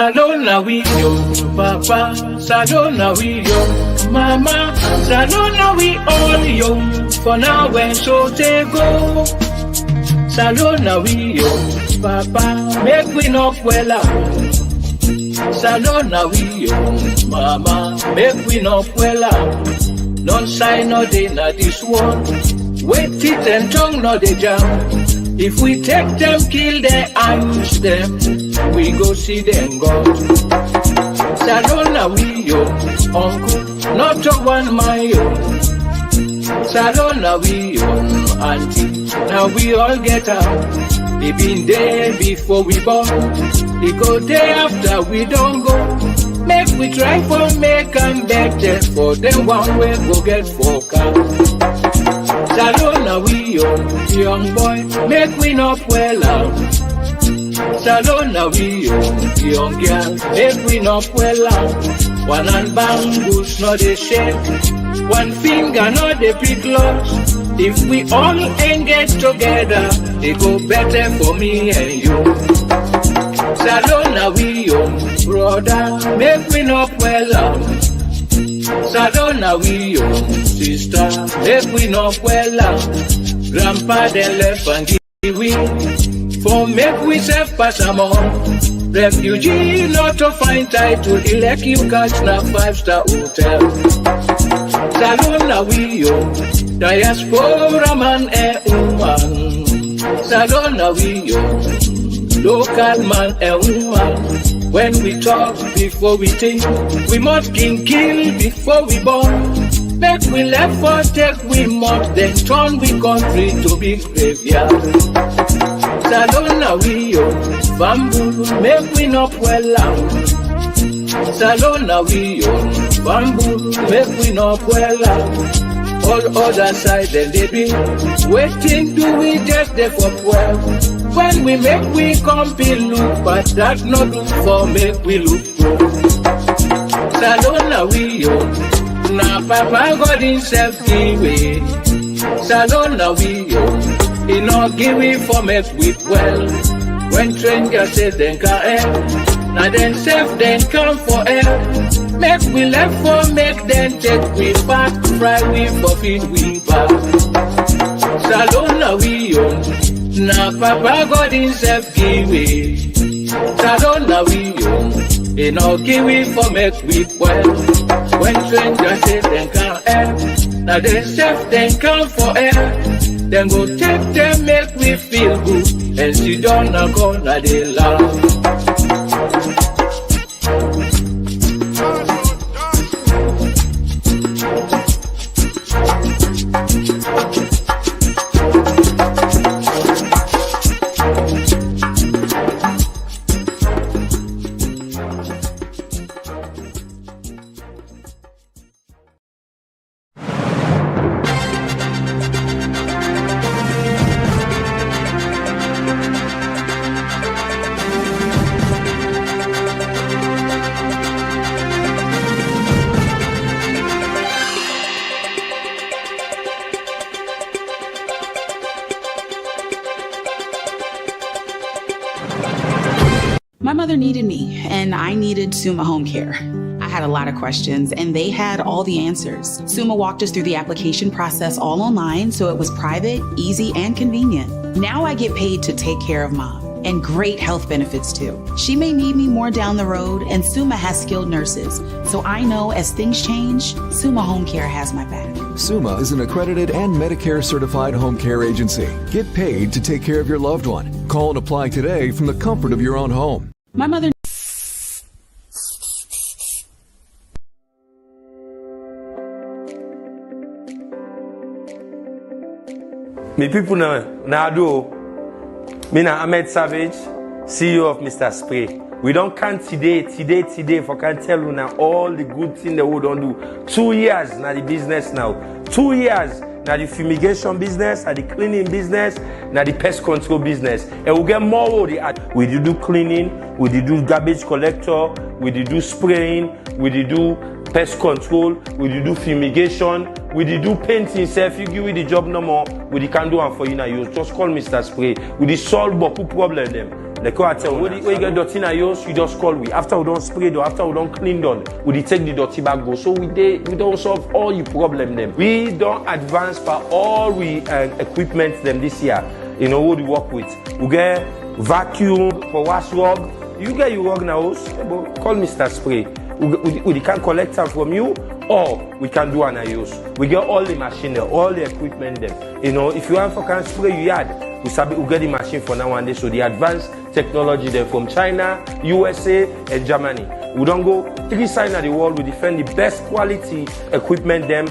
Salona we yo, papa, salona we yo, mama, salona we all yo, for now when so they go. Salona we yo, papa, make we knock well out. Salona we yo, mama, make we knock well out. None sign no day na this one, wait teeth and tongue no they jam. If we take them, kill them, and use them, we go see them God. Salona we yo, uncle, not a one my yo. Salona we yo, auntie, now we all get out. They been there before we born, they go there after we don't go. Make we try for make and better for them one way go get focused. Salona we yo, young boy, make we not well out. Salona we yo, young girl, make we not well out. One hand bangles not they shake, one finger not they pick lost. If we all engage together, they go better for me and you. Salona we yo, brother, make we not well out. Salona we yo, sister, make we not well out. Grandpa then left and give we, for make we self pass am on. Refugee not to find title, elect you catch na 5-star hotel. Salona we yo, diaspora man and woman. Salona we yo, local man and woman. When we talk before we think, we must kill before we born. Make we left for take we must, then turn we country to be graveyard. Salona we yo, bamboo, make we not well out. Salona we yo, bamboo, make we not well out. All other side then they be waiting, do we just there for 12? When we make we compete look, but that not look for make we look good. Salona we yo, na papa God himself give way. Salona we yo, he not give we for make we well. When strangers say then can help, now then self then come for help. Make we left for make them take we back, fry we for feed we back. Salona we yo, na papa God himself give way. Salona we yo, he no give we for make we well. When strangers say them can't help, now they self then come for help. Then go take them make we feel good, and sit down and corner they laugh. My mother needed me, and I needed Summa Home Care. I had a lot of questions, and they had all the answers. Summa walked us through the application process all online, so it was private, easy, and convenient. Now I get paid to take care of Mom, and great health benefits too. She may need me more down the road, and Summa has skilled nurses, so I know as things change, Summa Home Care has my back. Summa is an accredited and Medicare certified home care agency. Get paid to take care of your loved one. Call and apply today from the comfort of your own home. My mother... Me people now do. Me na Ahmed Savage, CEO of Mr. Spray. We don't count today for can tell you now all the good things that we don't do. 2 years now the business now. 2 years now the fumigation business, now the cleaning business, now the pest control business. And we get more with the we do cleaning, we do garbage collector, we do spraying, we do pest control, we do fumigation, we do painting. So if you give me the job no more, we can do one for you now. You just call Mr. Spray. We solve boku problem them. Like I tell you, when you get dirty in your house, you just call we. After we don't spray though, after we don't clean done, we take the dirty back go. So we don't solve all your problem them. We don't advance for all we equipment them this year. You know what we work with. We get vacuum for wash rug. You get your rug now, call Mr. Spray. We can collect them from you, or we can do an use. We get all the machine there, all the equipment there. You know, if you want for can spray your yard, we get the machine for now and then. So the advanced technology there from China, USA, and Germany. We don't go 3 sides of the world. We defend the best quality equipment them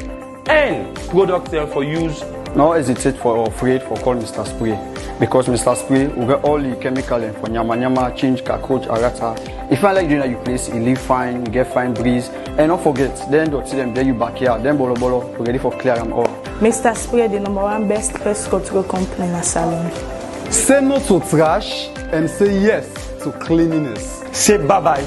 and product them for use. No hesitate for afraid for call Mr. Spray, because Mr. Spray will get all the chemical for nyama, change, cockroach, arata. If I like doing that, you place, you live fine, you get fine breeze, and don't forget, then don't see them there you backyard, then bolo, ready for clear them all. Mr. Spray, the #1 best pest control company in a salon. Say no to trash and say yes to cleanliness. Say bye-bye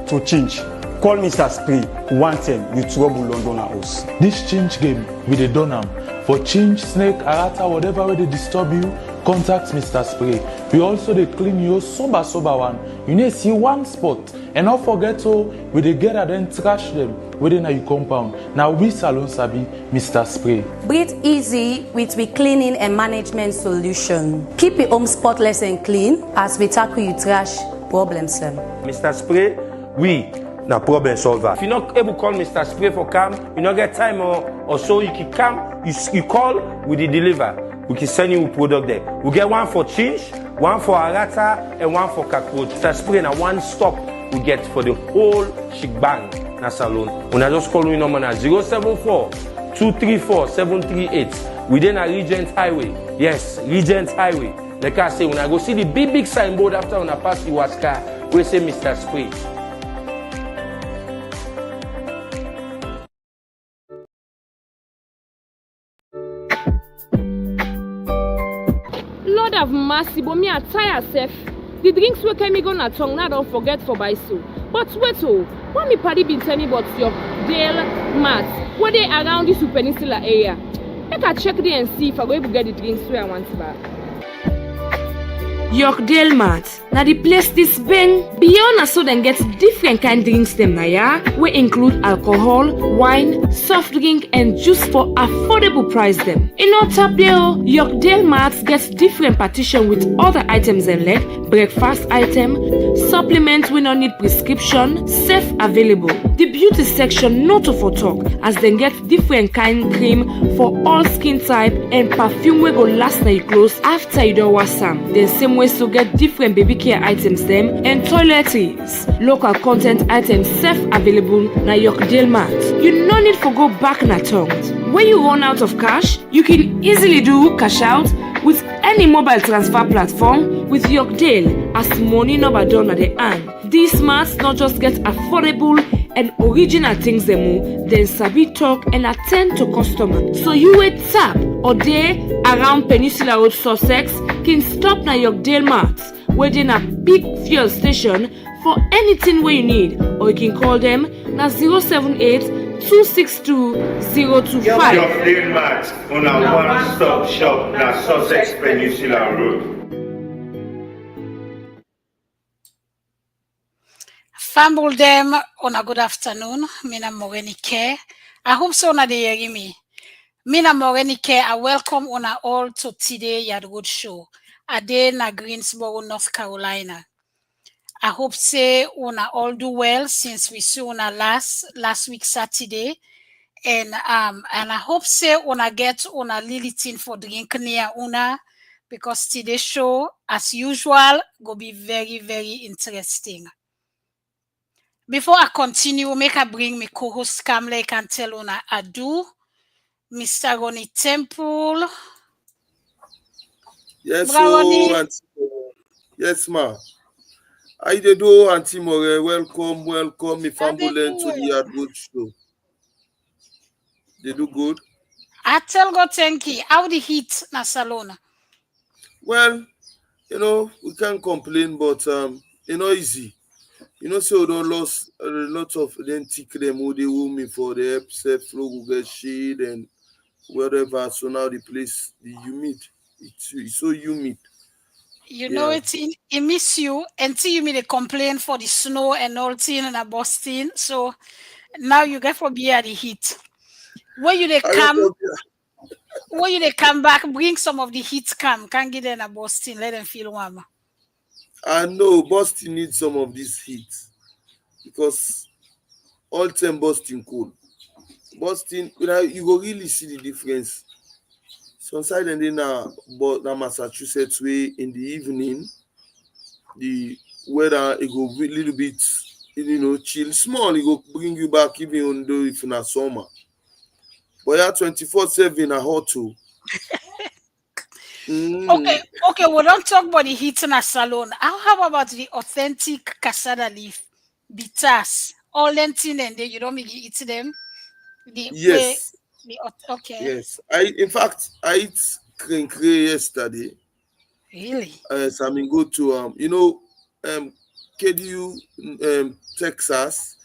to change. Call Mr. Spray, one time you trouble London house. This change game with the Donham. For change, snake, arata, whatever way they disturb you, contact Mr. Spray. We also they clean you sober one. You need to see one spot. And not forget to, we they get and then trash them within your compound. Now we salon sabi Mr. Spray. Breathe easy with we cleaning and management solution. Keep your home spotless and clean as we tackle you trash problems them. Mr. Spray, we na problem solver. If you're not able to call Mr. Spray for cam, you not get time or so, you can come, you call, we deliver. We can send you a product there. We get one for change, one for arata, and one for cockroach. Mr. Spray na one stop we get for the whole shebang na salon. When I just call me number na 074-234-738. Within a Regent Highway. Yes, Regent Highway. Like I say, when I go see the big signboard after when I pass the Waska, we say Mr. Spray. Lord have mercy, but me I tire self. The drinks we came go na tongue, now don't forget for buy so. But wait what me party been tell me about your Dale mats, where they around this peninsula area. Make I check there and see if I go able to get the drinks where I want to buy. Yorkdale Mart. Now the place this bang beyond so then get different kind drinks them na ya. We include alcohol, wine, soft drink and juice for affordable price them. In our top there, Yorkdale Mart gets different partition with other items and like breakfast item, supplements we don't need prescription, safe available. The beauty section not for talk as then get different kind cream for all skin type and perfume we go last na your clothes after you don't wash them. Then same ways to get different baby care items them and toiletries. Local content items safe available na Yorkdale Mart. You no need for go back na tongues. When you run out of cash, you can easily do cash out with any mobile transfer platform with Yorkdale as money number done at the end. These marts not just get affordable and original things them then sabi talk and attend to customers. So you wait tap or there around Peninsula Road Sussex can stop na Yorkdale Mart where they a big fuel station for anything where you need, or you can call them na 078-262-025. Yorkdale Mart on a one-stop shop na Sussex Peninsula Road. Famble them on a good afternoon. Mina Morenike. I hope so na they hear me. Mina Morenike, I welcome on all to today Yard Road Show. A day na Greensboro, North Carolina. I hope say una all do well since we saw una last week Saturday. And I hope say una get una little thing for drink near una because today's show, as usual, go be very, very interesting. Before I continue, make I bring me co-host Kamla, I can tell una ado. Mr. Ronnie Temple. Yes, so, yes, ma. How you do, Auntie More? Welcome, me family to the Yard Road Show. They do good. I tell God thank you. How the heat na salon? Well, we can't complain, but easy. So we don't lost a lot of them tick them who they woo me for the episode flow Google shade and wherever. So now the place the humid. It's so humid. You know it miss you until you made a complaint for the snow and all thing in Boston. So now you get for be at the heat. When you they come back, bring some of the heat can't get in Boston, let them feel warm. I know Boston needs some of this heat because all time Boston cold. Boston, you go really see the difference. Some side and then but Massachusetts way in the evening, the weather it go a little bit, chill small. It go bring you back even though if in a summer. But yeah, 24/7 a hot too. Okay, we don't talk about the heat in a salon. How about the authentic cassava leaf, bitters, all them thing and then you don't make eat them? Yes. Okay. Yes. In fact, I eat cream yesterday. Really? So I go to KDU Texas.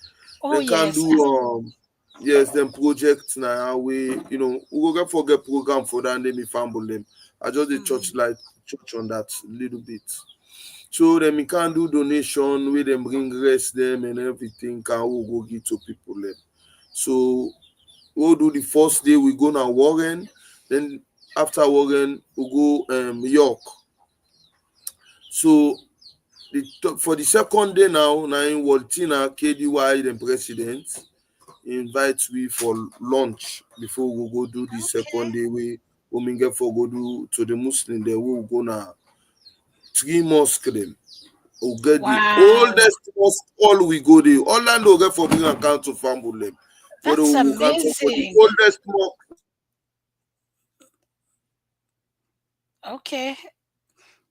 Oh, they can yes. do them projects now we go get forget program for that name if them. I just the church on that little bit. So then we can do donation where them bring rest them and everything can we go give to people them. So we'll do the first day we go now Warren, then after Warren we go York. So for the second day now in Waltina KDY the president invites we for lunch before we go do the second day we get for go do to the Muslim there we go now 3 mosque them. We'll get the oldest mosque all we go there. Orlando get for bring account to fumble them. That's amazing. For the oldest mosque. Okay.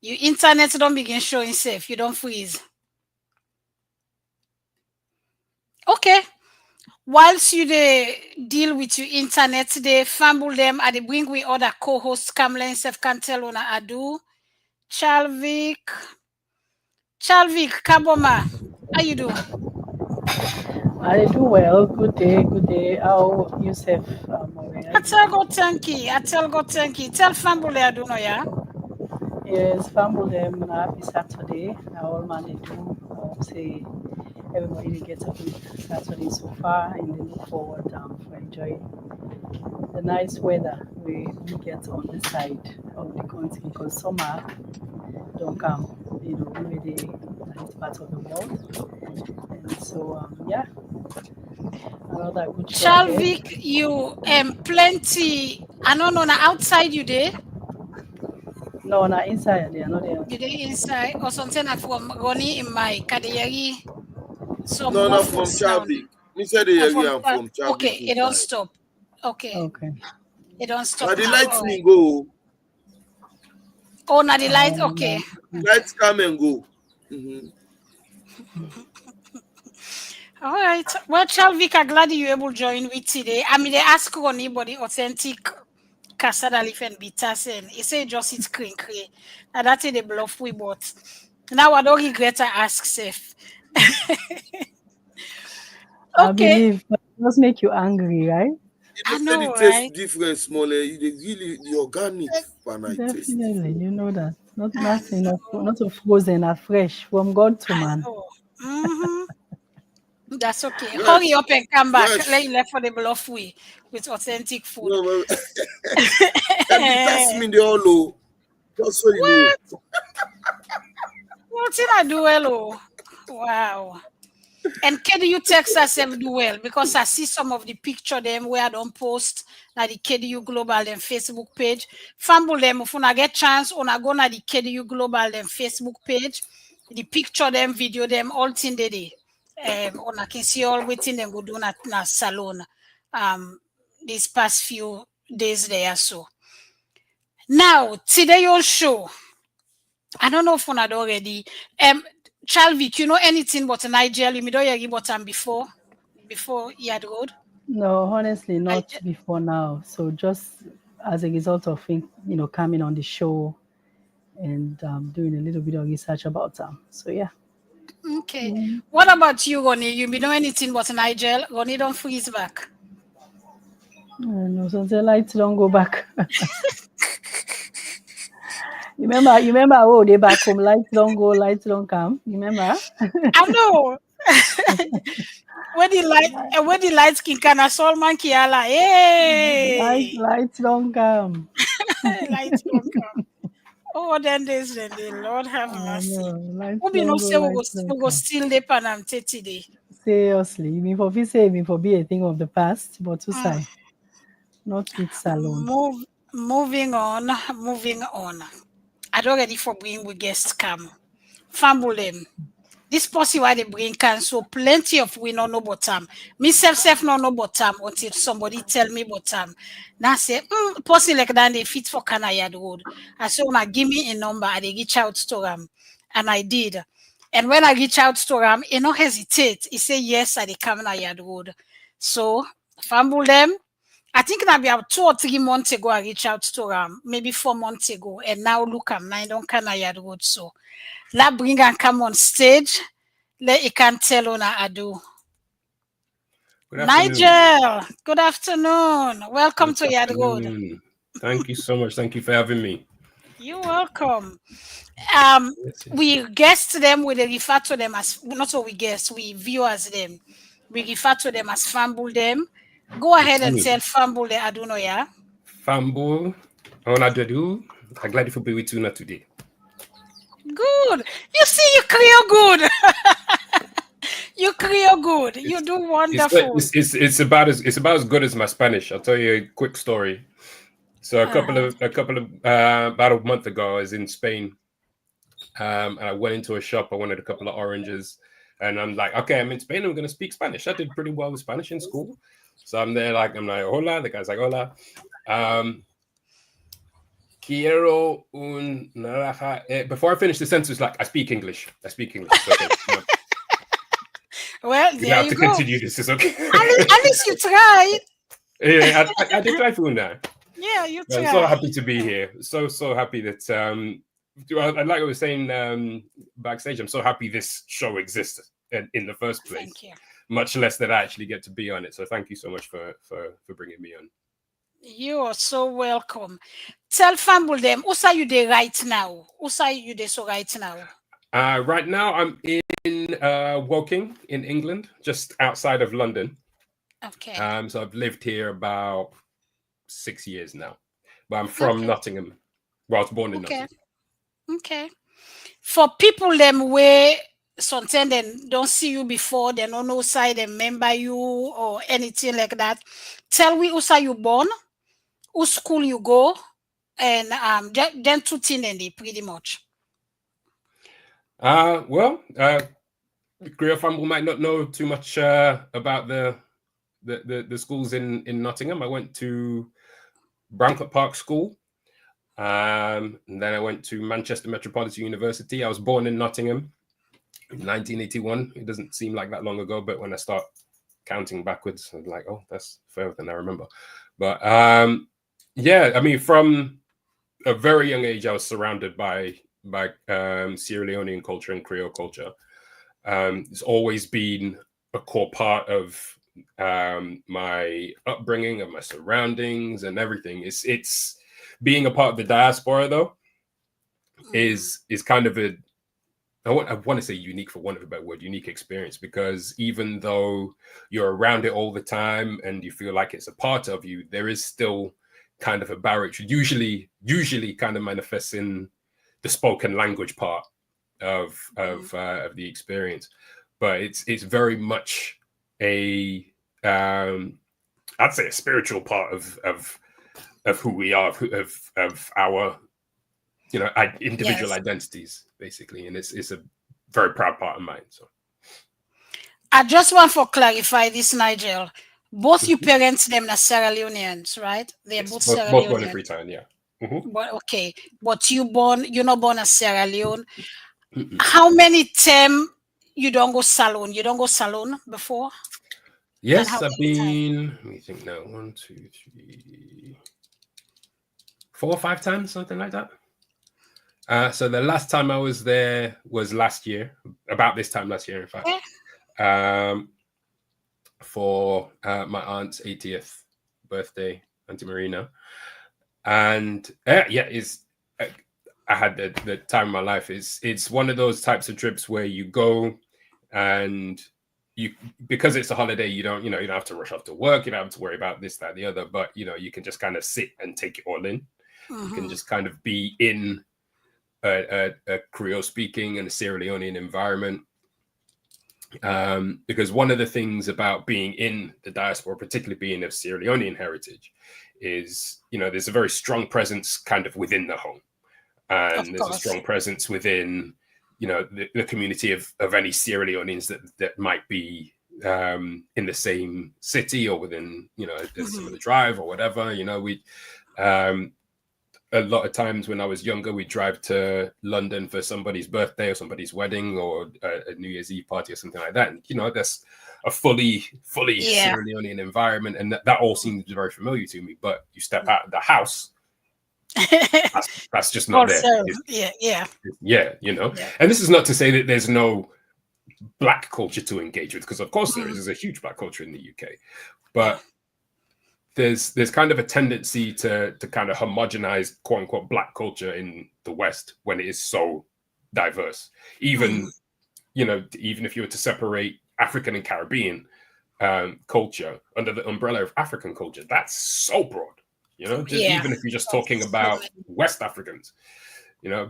Your internet don't begin showing safe. You don't freeze. Okay. Whilst you deal with your internet, they fumble them and they bring with other co-hosts, Kamlen, Sef Kantel, Ona Adu, Chalvik, Kaboma. How you do? I do well. Good day. How yourself? I tell God thank you. Tell family I do know, yeah? Yes, family them happy Saturday. All man they do. Say everybody gets a good Saturday so far and they look forward for enjoying the nice weather we get on this side of the country because summer don't come, really nice part of the world. And so another good show. Chalvik, you plenty. I don't know outside you there. No, not inside. They are not there. You there inside or something from Ronnie in my Kadeyari. No, not from Chalvik. Me said the area I'm from Chalvik. Okay, it don't stop. Okay. It don't stop. Now the lights me go. Oh, now the light. Okay. Lights come and go. All right. Well, Chalvik, I'm glad you're able to join with today. I mean, they ask anybody authentic cassava leaf and bitters, and he say just it's cream. And that's the bluff we bought. Now I don't regret to ask safe. I believe it does make you angry, right? I know, it tastes different, smaller. Really the organic Definitely, you know that. Not a frozen, a fresh from God to man. That's okay. Yes. Hurry up and come back. Yes. Let you left for the bluff way with authentic food. No, that's me the all just so you know. What did I do well? Wow. And KDU Texas do well because I see some of the picture them where I don't post na the KDU Global them Facebook page. Fumble them if I get chance on I go na the KDU Global them Facebook page. The picture them, video them, all thing they do. On I can see all waiting them go do na salon these past few days there. So now today your show. I don't know if one had already. Chalvik, you know anything about Nigel? You don't hear about him before he had road? No, honestly, not before now. So just as a result of coming on the show and doing a little bit of research about him. So yeah. Okay. What about you, Ronnie? You know anything about Nigel? Ronnie don't freeze back. No, so the lights don't go back. Remember, oh, they back home, lights don't go, lights don't come. Remember? I know. when the lights can Solman Kiala, hey, Lights don't come. lights don't come. Oh, then the Lord have mercy. Lights Who be no don't go, say lights we don't go come. steal the Panam today. Seriously, me for be a thing of the past, but to say, not with salon. Moving on. I don't ready for bring we guests come. Fumble them. This pussy why they bring can so plenty of we no know bottom. Me self no know bottom until somebody tell me bottom. Now say, pussy like that they fit for Canayard Road. I say, when give me a number, I they reach out to them. And I did. And when I reach out to him, he no hesitate. He say, yes, I they come na Yard Road. So, fumble them. I think now about 2 or 3 months ago, I reached out to him, maybe 4 months ago. And now look, I'm now don't come na Yard Road. So, la bring and come on stage. Let you can tell on I do. Nigel, good afternoon. Welcome to Yard Road. Thank you so much. Thank you for having me. You're welcome. We guess them, we refer to them as, not what we guess, we viewers them. We refer to them as fumble them. Go ahead and tell fumble the Aduno, yeah? Fumble, Onadadu. I'm glad you be with you today. Good. You see, you clear good. You clear good. You do wonderful. It's about as good as my Spanish. I'll tell you a quick story. So about a month ago, I was in Spain, and I went into a shop. I wanted a couple of oranges, and I'm like, okay, I'm in Spain. I'm going to speak Spanish. I did pretty well with Spanish in school, so I'm there. I'm like, hola. The guy's like, hola. Quiero un naranja. Before I finish the sentence, I speak English. Okay. Well, you there have you to go. continue this. Is okay. At least you tried. Yeah, I did try for that. Yeah, you tried. I'm so happy to be here. So happy that like I was saying backstage, I'm so happy this show exists in the first place. Thank you. Much less that I actually get to be on it. So thank you so much for bringing me on. You are so welcome. Tell Fumble them, who are you there right now? Who are you there so right now? Right now, I'm in Woking in England, just outside of London. Okay. So I've lived here about 6 years now, but I'm from Nottingham. Well, I was born in Nottingham. Okay. For people them where sometimes they don't see you before, they don't know side they remember you or anything like that. Tell me who are you born, who school you go, and then 2 things in it pretty much. Grier Fumble might not know too much about the schools in Nottingham. I went to Brancliffe Park School, and then I went to Manchester Metropolitan University. I was born in Nottingham in 1981. It doesn't seem like that long ago, but when I start counting backwards, I'm like, oh, that's further than I remember. But yeah, I mean, from a very young age, I was surrounded by Sierra Leonean culture and Creole culture. It's always been a core part of my upbringing, of my surroundings, and everything. It's being a part of the diaspora, though, is kind of I want to say unique, for want of a better word, unique experience, because even though you're around it all the time and you feel like it's a part of you, there is still kind of a barrier. Usually kind of manifests in the spoken language part of the experience, but it's very much a I'd say a spiritual part of who we are, of our individual identities, basically, and it's a very proud part of mine. So I just want to clarify this, Nigel. Both your parents them are Sierra Leoneans, right? They're both Sierra Leonean. Both born in Freetown, yeah. But okay, but you're not born as Sierra Leone. How many times you don't go salon? You don't go salon before? Yes, I've been. Let me think now. 1, 2, 3, 4 or 5 times, something like that. So the last time I was there was last year, about this time last year, in fact, for my aunt's 80th birthday, Auntie Marina. And I had the time of my life. It's one of those types of trips where you go and because it's a holiday, you don't have to rush off to work, you don't have to worry about this, that, the other, but you can just kind of sit and take it all in. You can just kind of be in a Creole speaking and a Sierra Leonean environment. Because one of the things about being in the diaspora, particularly being of Sierra Leonean heritage, is there's a very strong presence kind of within the home, and there's a strong presence within the community of any Sierra Leoneans that might be in the same city or within a similar drive or whatever. We a lot of times when I was younger, we'd drive to London for somebody's birthday or somebody's wedding or a New Year's Eve party or something like that. And, that's a fully Sierra Leonean environment. And that all seems very familiar to me. But you step out of the house, that's just not there. Yeah. And this is not to say that there's no Black culture to engage with, because of course there is. There's a huge Black culture in the UK. But there's kind of a tendency to kind of homogenize quote unquote Black culture in the West when it is so diverse. Even if you were to separate African and Caribbean culture under the umbrella of African culture, that's so broad. Even if you're just talking about West Africans,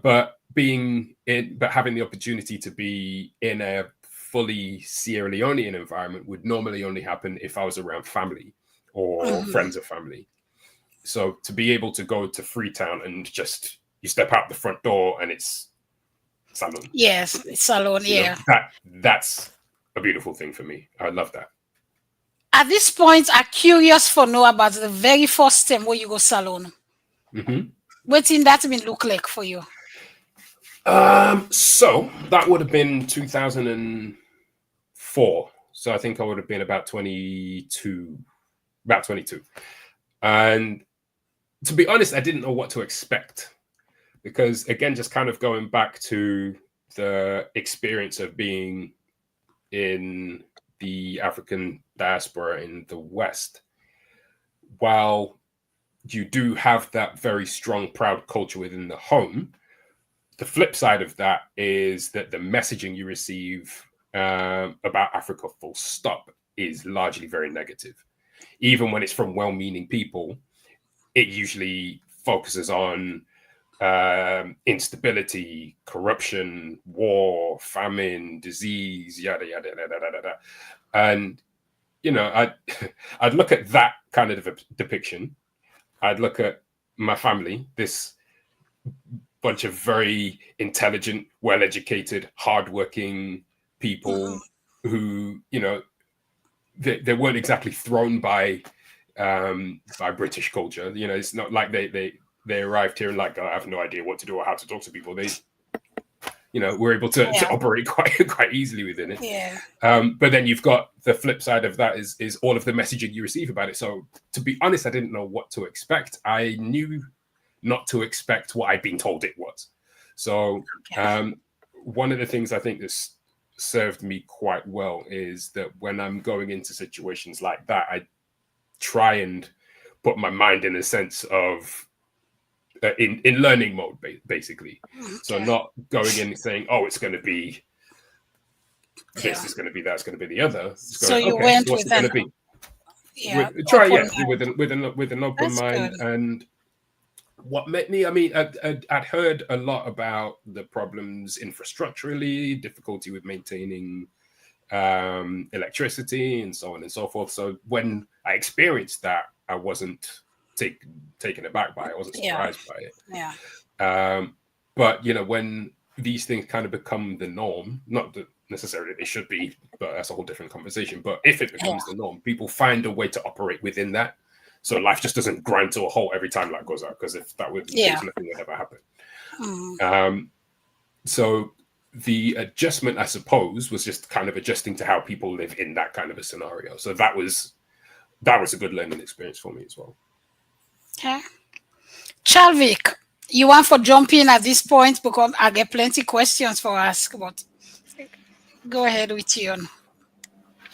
but having the opportunity to be in a fully Sierra Leonean environment would normally only happen if I was around family or friends of family. So to be able to go to Freetown and just you step out the front door and it's salon. Yes, it's salon. That's a beautiful thing for me. I love that. At this point, I'm curious for know about the very first time where you go salon. What did that mean look like for you? So that would have been 2004. So I think I would have been about 22. And to be honest, I didn't know what to expect, because again, just kind of going back to the experience of being in the African diaspora in the West, while you do have that very strong, proud culture within the home, the flip side of that is that the messaging you receive about Africa full stop is largely very negative. Even when it's from well-meaning people, it usually focuses on instability, corruption, war, famine, disease, yada, yada, yada, yada, yada. And, I'd look at that kind of a depiction. I'd look at my family, this bunch of very intelligent, well-educated, hardworking people who, they weren't exactly thrown by British culture. It's not like they arrived here and like, I have no idea what to do or how to talk to people. They, were able to operate quite easily within it. But then you've got the flip side of that is all of the messaging you receive about it. So to be honest, I didn't know what to expect. I knew not to expect what I'd been told it was. So one of the things I think this served me quite well is that when I'm going into situations like that, I try and put my mind in a sense of in learning mode, basically. So not going in and saying, oh, it's going to be this, it's going to be that, it's going to be the other. So you went what's with it going to be? With an open mind. And what made me, I'd heard a lot about the problems infrastructurally, difficulty with maintaining electricity and so on and so forth. So when I experienced that, I wasn't taken aback by it. I wasn't surprised by it. But when these things kind of become the norm, not that necessarily they should be, but that's a whole different conversation. But if it becomes the norm, people find a way to operate within that. So life just doesn't grind to a halt every time light goes out, because if that would, there's nothing would ever happen. So the adjustment, I suppose, was just kind of adjusting to how people live in that kind of a scenario. So that was a good learning experience for me as well. Okay. Chalvik, you want for jump in at this point, because I get plenty questions for ask, but go ahead with you.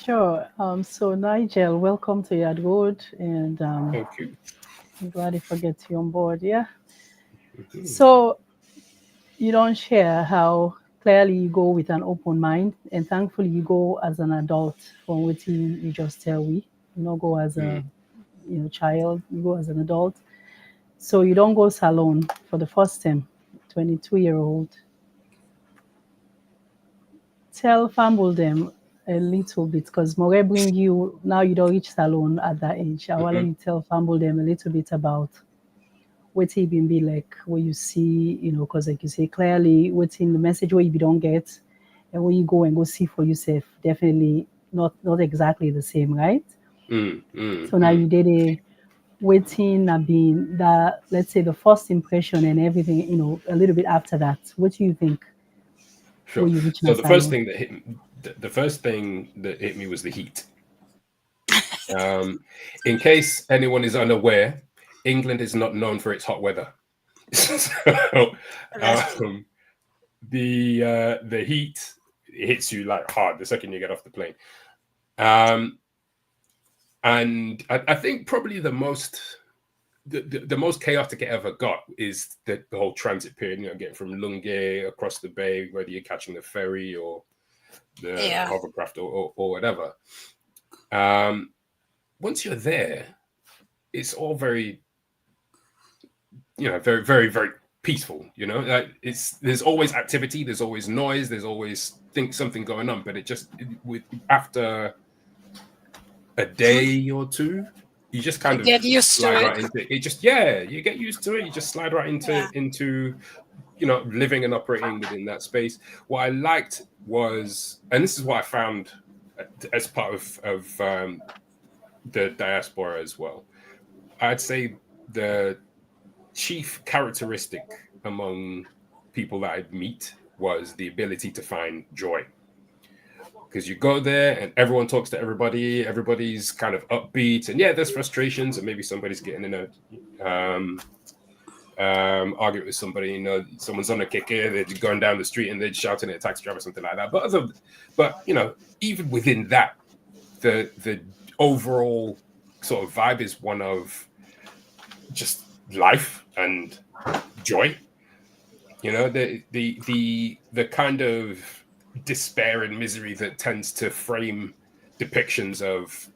Sure. So Nigel, welcome to Yard Road, and thank you. I'm glad I get you on board. Yeah. So you don't share how clearly you go with an open mind, and thankfully you go as an adult from what you just tell we. You don't go as a child, you go as an adult. So you don't go salon for the first time, 22-year-old. Tell Fumble them a little bit because More bring you now you don't reach salon at that age. I want you tell Fumble them a little bit about what it been be like what you see, because like you say clearly what's in the message what you don't get and when you go and go see for yourself, definitely not exactly the same, right? So now you did a waiting and being that, let's say the first impression and everything, a little bit after that. What do you think? Sure. You reach So the salon? first thing that hit me, the first thing that hit me was the heat. In case anyone is unaware, England is not known for its hot weather. So, the heat hits you like hard the second you get off the plane. And I think probably the most chaotic it ever got is the whole transit period, getting from Lunge across the bay, whether you're catching the ferry or the hovercraft or whatever. Once you're there, it's all very, very, very, very peaceful. There's always activity, there's always noise, there's always something going on, but after a day or two, you just kind of get used to it. Right into it. You get used to it. You just slide right into living and operating within that space. What I liked was, and this is what I found as part of the diaspora as well, I'd say the chief characteristic among people that I'd meet was the ability to find joy. Because you go there and everyone talks to everybody, everybody's kind of upbeat, and there's frustrations, and maybe somebody's getting in a argument with somebody, someone's on a kicker, they're going down the street and they're shouting at a taxi driver or something like that. But even within that, the overall sort of vibe is one of just life and joy. The kind of despair and misery that tends to frame depictions of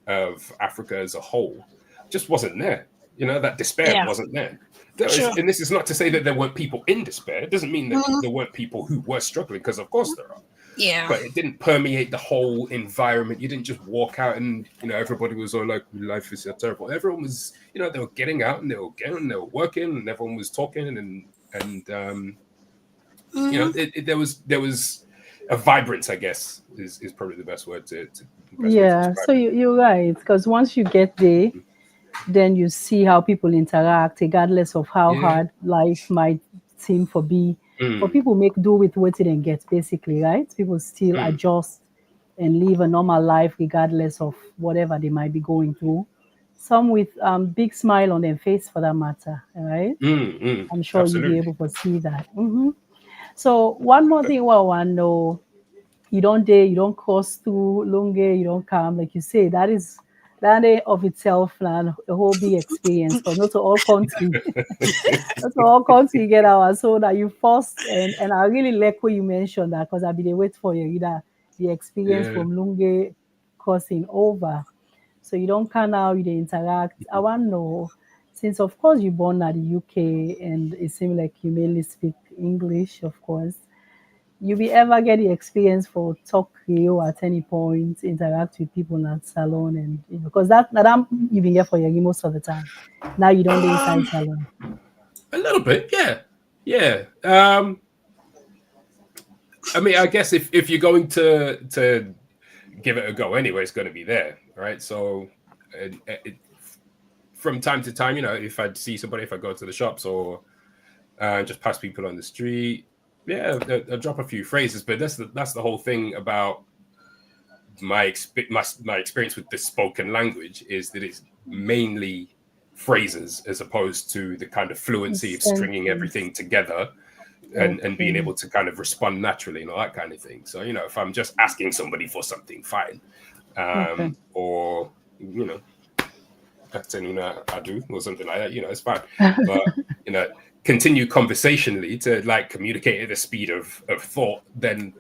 Africa as a whole just wasn't there. That despair wasn't there. And this is not to say that there weren't people in despair. It doesn't mean that there weren't people who were struggling, because of course there are. Yeah. But it didn't permeate the whole environment. You didn't just walk out and everybody was all like, life is so terrible. Everyone was, they were getting out and they were working, and everyone was talking and there was a vibrance, I guess, is probably the best word to So you're right, because once you get there, then you see how people interact, regardless of how hard life might seem for be. But people make do with what they get, basically, right? People still adjust and live a normal life regardless of whatever they might be going through. Some with big smile on their face, for that matter, right? I'm sure you'll be able to see that. So one more thing I want to know, you don't cross through Lunge, you don't come, like you say, that of itself a whole big experience, but not to all country. Not to all country get our, so that you first, and I really like what you mentioned that, because I'll be wait for you either the experience from Lunge crossing over. So you don't come out, you interact. I want to know, since of course you're born at the UK and it seems like you mainly speak English, of course, you be ever get the experience for talk Creole at any point, interact with people in that salon, and because that you been here for your most of the time. Now you don't do inside salon. A little bit, yeah. I mean, I guess if you're going to give it a go anyway, it's going to be there, right? So from time to time, if I see somebody, if I go to the shops or just pass people on the street, I'll drop a few phrases. But that's the whole thing about my experience with the spoken language, is that it's mainly phrases as opposed to the kind of fluency of stringing everything together and being able to kind of respond naturally and all that kind of thing. So, if I'm just asking somebody for something, fine. Or, telling I do or something like that, it's fine. But, continue conversationally to like communicate at the speed of thought, then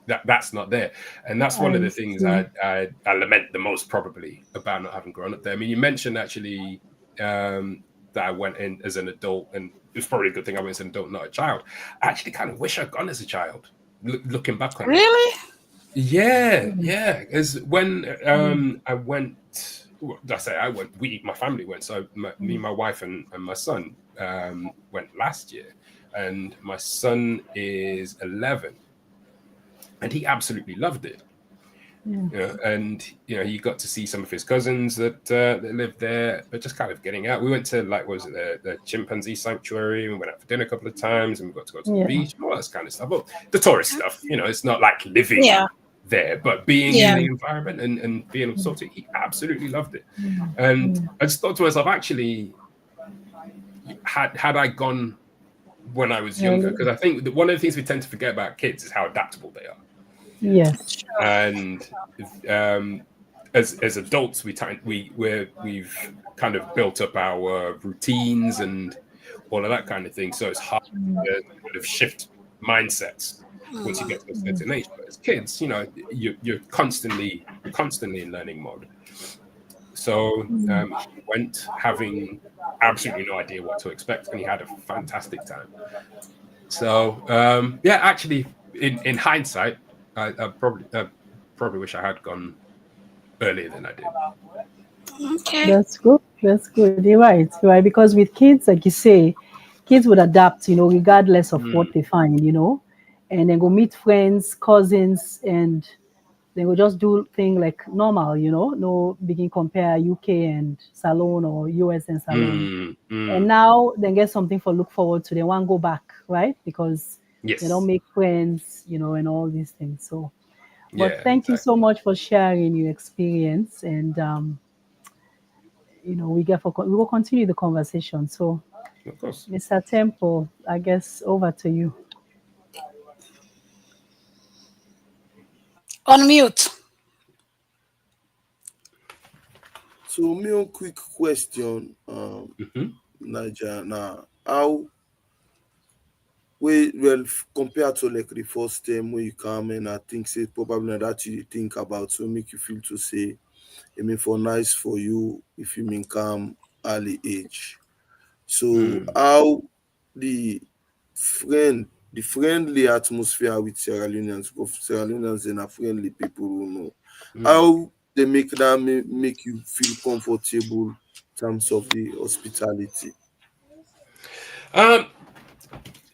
that's not there. And that's one of the things I lament the most probably about not having grown up there. I mean, you mentioned actually that I went in as an adult, and it was probably a good thing I went as an adult, not a child. I actually kind of wish I'd gone as a child, looking back on it. Really? Yeah. As when I went, my family went. So me, my wife, and my son went last year, and my son is 11. And he absolutely loved it. And he got to see some of his cousins that lived there, but just kind of getting out. We went to the chimpanzee sanctuary, and we went out for dinner a couple of times, and we got to go to the beach and all that kind of stuff. Well, the tourist stuff, it's not like living there, but being in the environment and being able to talk to it, he absolutely loved it. And I just thought to myself, actually, had I gone when I was younger, because I think that one of the things we tend to forget about kids is how adaptable they are. Yes. And as adults, we've kind of built up our routines and all of that kind of thing. So it's hard to kind of shift mindsets once you get to a certain age. But as kids, you're constantly in learning mode. So he went having absolutely no idea what to expect, and he had a fantastic time. So actually, in hindsight, I probably wish I had gone earlier than I did. Okay. That's good. You're right. Because with kids, like you say, kids would adapt, regardless of what they find, and then go meet friends, cousins, and they will just do things like normal, no begin compare UK and salon or US and salon. And now they get something for look forward to. They want to go back, right? Because they don't make friends, and all these things. So, but thank you so much for sharing your experience, and we will continue the conversation. So, of course, Mr. Temple, I guess over to you. On mute. So, me a quick question, Nigel. Now, how compared to like the first time when you come in, I think say probably that you think about, so make you feel to say, for nice for you if you come early age. So how the friendly atmosphere with Sierra Leoneans, because Sierra Leoneans are friendly people who know. How they make that make you feel comfortable in terms of the hospitality?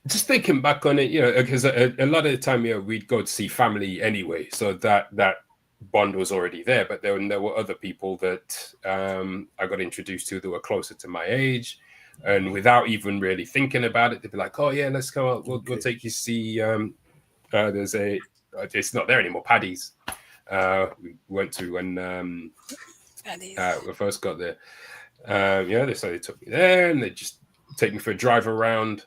Just thinking back on it, because a lot of the time, we'd go to see family anyway, so that bond was already there. But then there were other people that I got introduced to that were closer to my age, and without even really thinking about it, they'd be like, "Oh yeah, let's go out. We'll take you to see." It's not there anymore. Paddy's. We went to when we first got there. So they took me there, and they just take me for a drive around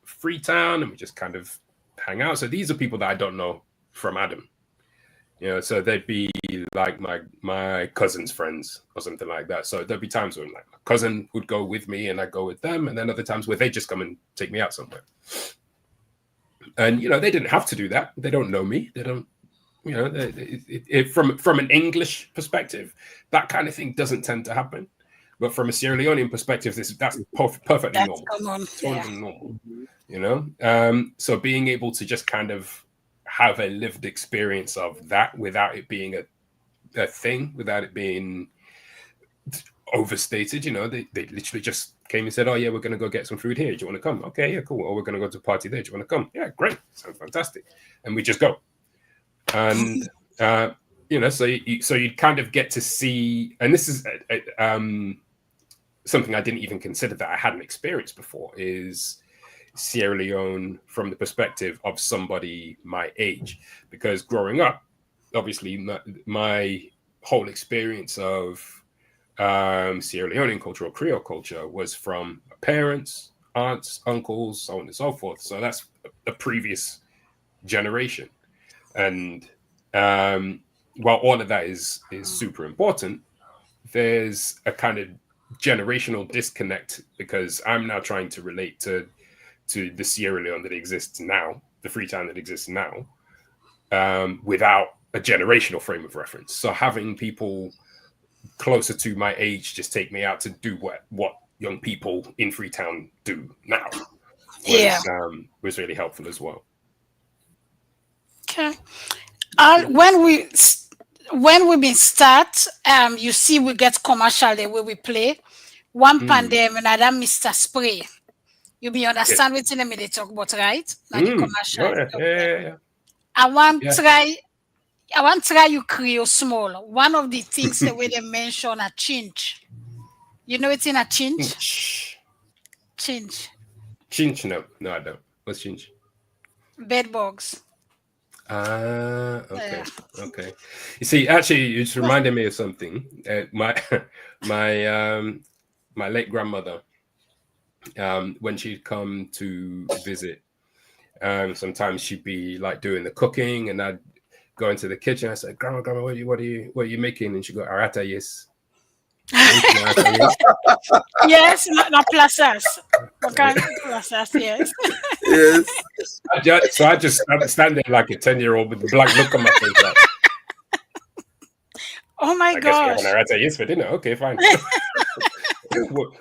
Freetown, and we just kind of hang out. So these are people that I don't know from Adam, so they'd be like my cousin's friends or something like that. So there'd be times when like my cousin would go with me and I'd go with them, and then other times where they just come and take me out somewhere. And they didn't have to do that. They don't know me. They don't, from an English perspective, that kind of thing doesn't tend to happen. But from a Sierra Leonean perspective, that's perfectly normal. Totally normal, So being able to just kind of have a lived experience of that without it being a thing, without it being overstated, they literally just came and said, "Oh yeah, we're going to go get some food here. Do you want to come?" "Okay, yeah, cool." "Or we're going to go to a party there. Do you want to come?" "Yeah, great. Sounds fantastic." And we just go. And so you kind of get to see, and this is something I didn't even consider that I hadn't experienced before, is Sierra Leone from the perspective of somebody my age. Because growing up, obviously my whole experience of Sierra Leonean culture or Creole culture was from parents, aunts, uncles, so on and so forth. So that's a previous generation. And while all of that is super important, there's a kind of generational disconnect because I'm now trying to relate to the Sierra Leone that exists now, the Freetown that exists now, without a generational frame of reference. So having people closer to my age just take me out to do what young people in Freetown do now was really helpful as well. Okay. When we been start, you see we get commercial the way we play. One pandemic, another Mr. Spray. You be understand what in they talk about, right? Now the commercial. Yeah. I want try you create small. One of the things the way they mention a chinch. You know it's in a chinch? Chinch. Chinch, no, I don't. What's chinch? Bed bugs. Okay. You see, actually, it's reminded me of something. My late grandmother, when she'd come to visit, sometimes she'd be like doing the cooking, and I'd go into the kitchen. I said, "Grandma, what are you making?" And she'd go, "Arata, yes." Yes, not plazas. Okay, plazas, yes. Yes. I just stand there like a 10-year-old with a blank look on my face. Like, oh my gosh! I guess we're gonna yes for dinner. Okay, fine.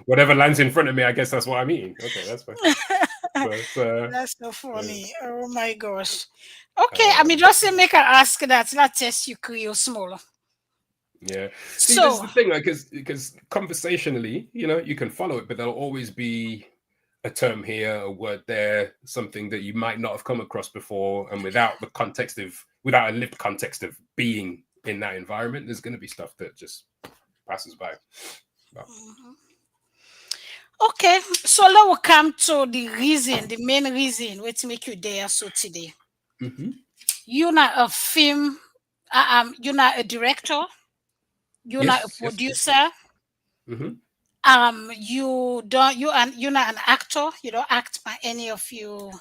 Whatever lands in front of me, I guess that's what I'm eating. Okay, that's fine. But, that's so funny. Oh my gosh. Okay, I mean, just make her ask that. That test you create small. Yeah. See, this is the thing, like, because conversationally, you can follow it, but there'll always be a term here, a word there, something that you might not have come across before, and without a lived context of being in that environment, there's going to be stuff that just passes by. Okay, so now we'll come to the main reason which make you there so today. You're not a film, you're not a director. You're not a producer. Yes. You're not an actor. You don't act by any of you.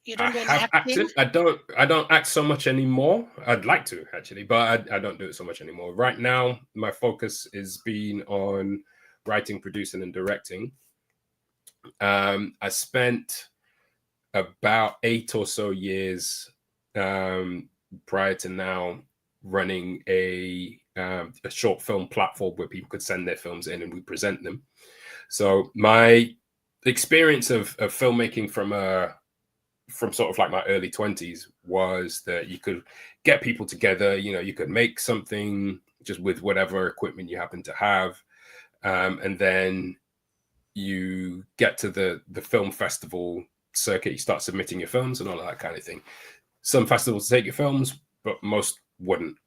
You don't do any acting. Acted. I don't act so much anymore. I'd like to actually, but I don't do it so much anymore. Right now, my focus is being on writing, producing, and directing. I spent about 8 or so years prior to now running a short film platform where people could send their films in and we present them. So my experience of filmmaking from sort of like my early 20s was that you could get people together, you could make something just with whatever equipment you happen to have, and then you get to the film festival circuit, you start submitting your films and all of that kind of thing. Some festivals take your films, but most wouldn't.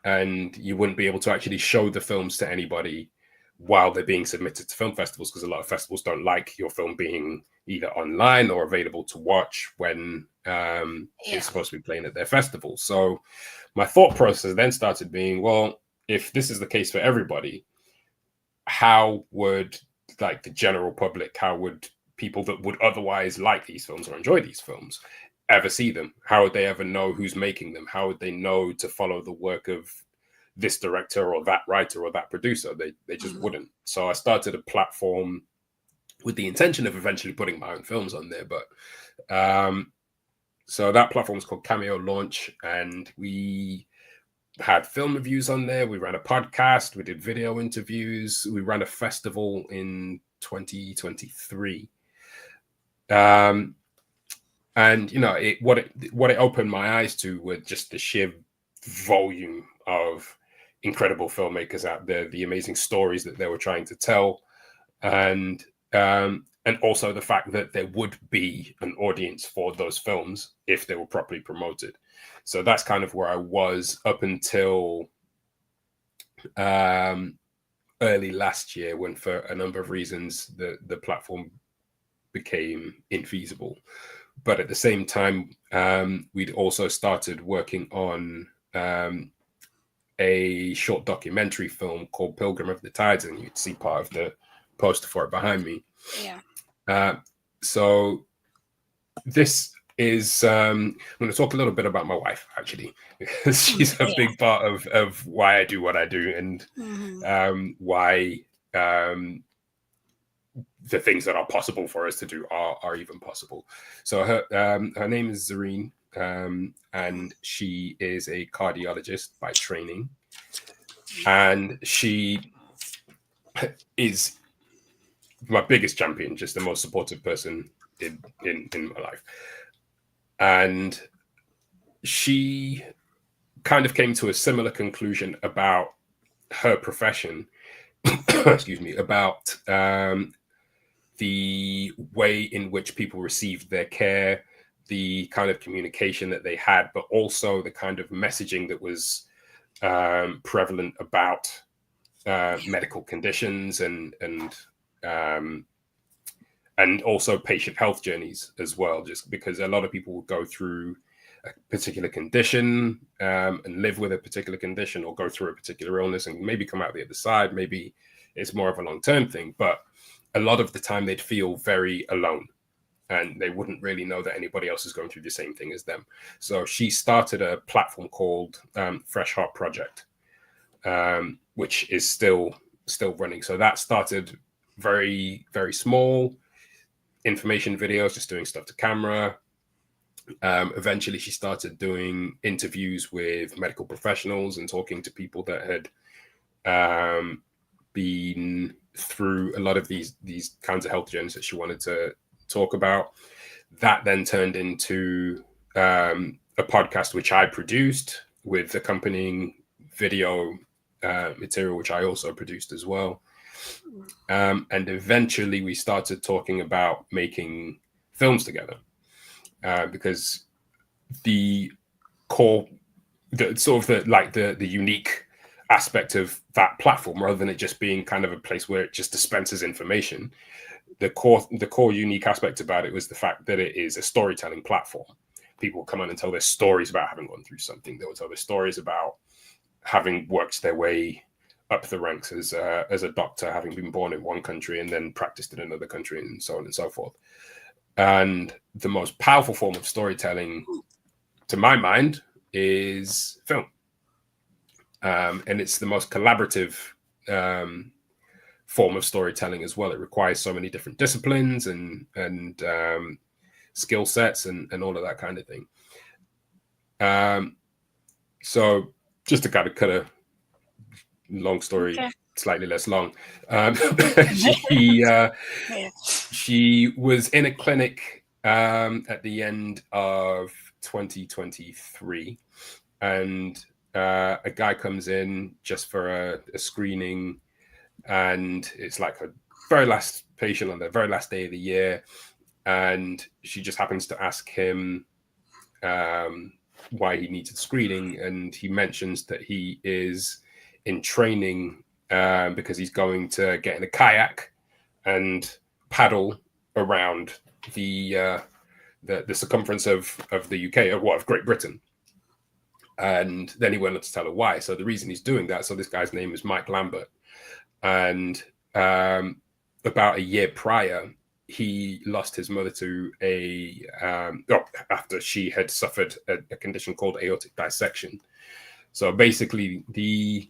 And you wouldn't be able to actually show the films to anybody while they're being submitted to film festivals, because a lot of festivals don't like your film being either online or available to watch when it's supposed to be playing at their festival. So my thought process then started being, well, if this is the case for everybody, how would like the general public, how would people that would otherwise like these films or enjoy these films ever see them? How would they ever know who's making them? How would they know to follow the work of this director or that writer or that producer? They just wouldn't. So I started a platform with the intention of eventually putting my own films on there. But so that platform is called Cameo Launch, and we had film reviews on there. We ran a podcast. We did video interviews. We ran a festival in 2023. And what it opened my eyes to were just the sheer volume of incredible filmmakers out there, the amazing stories that they were trying to tell, and also the fact that there would be an audience for those films if they were properly promoted. So that's kind of where I was up until early last year, when for a number of reasons the platform became infeasible. But at the same time, we'd also started working on a short documentary film called Pilgrim of the Tides, and you'd see part of the poster for it behind me. Yeah. So this is, I'm going to talk a little bit about my wife, actually, because she's a big part of why I do what I do, and why the things that are possible for us to do are even possible. So her name is Zareen, and she is a cardiologist by training, and she is my biggest champion, just the most supportive person in my life. And she kind of came to a similar conclusion about her profession, excuse me, about the way in which people received their care, the kind of communication that they had, but also the kind of messaging that was prevalent about medical conditions and also patient health journeys as well, just because a lot of people will go through a particular condition and live with a particular condition, or go through a particular illness and maybe come out the other side. Maybe it's more of a long-term thing, but a lot of the time they'd feel very alone and they wouldn't really know that anybody else is going through the same thing as them. So she started a platform called Fresh Heart Project, which is still running. So that started very, very small, information videos, just doing stuff to camera. Eventually she started doing interviews with medical professionals and talking to people that had been through a lot of these kinds of health journeys that she wanted to talk about. That then turned into a podcast which I produced with accompanying video material, which I also produced as well. And eventually we started talking about making films together, because the core, the unique aspect of that platform, rather than it just being kind of a place where it just dispenses information, the core unique aspect about it was the fact that it is a storytelling platform. People will come on and tell their stories about having gone through something. They will tell their stories about having worked their way up the ranks as a doctor, having been born in one country and then practiced in another country, and so on and so forth. And the most powerful form of storytelling, to my mind, is film. And it's the most collaborative form of storytelling as well. It requires so many different disciplines and skill sets and all of that kind of thing. So just to kind of cut a long story, slightly less long, she was in a clinic at the end of 2023, and a guy comes in just for a screening, and it's like a very last patient on the very last day of the year, and she just happens to ask him why he needed screening, and he mentions that he is in training because he's going to get in a kayak and paddle around the circumference of the UK, of Great Britain. And then he went on to tell her why. So the reason he's doing that, so this guy's name is Mike Lambert, and about a year prior, he lost his mother to after she had suffered a condition called aortic dissection. So basically, the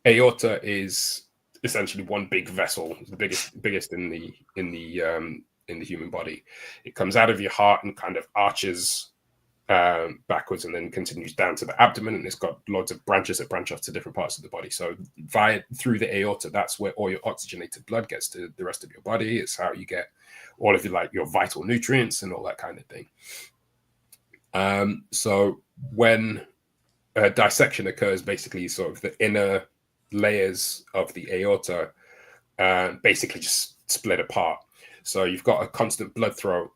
aorta is essentially one big vessel, the biggest in the human body. It comes out of your heart and kind of arches backwards and then continues down to the abdomen, and it's got loads of branches that branch off to different parts of the body. So through the aorta, that's where all your oxygenated blood gets to the rest of your body. It's how you get all of your vital nutrients and all that kind of thing. So when a dissection occurs, basically sort of the inner layers of the aorta basically just split apart. So you've got a constant blood flow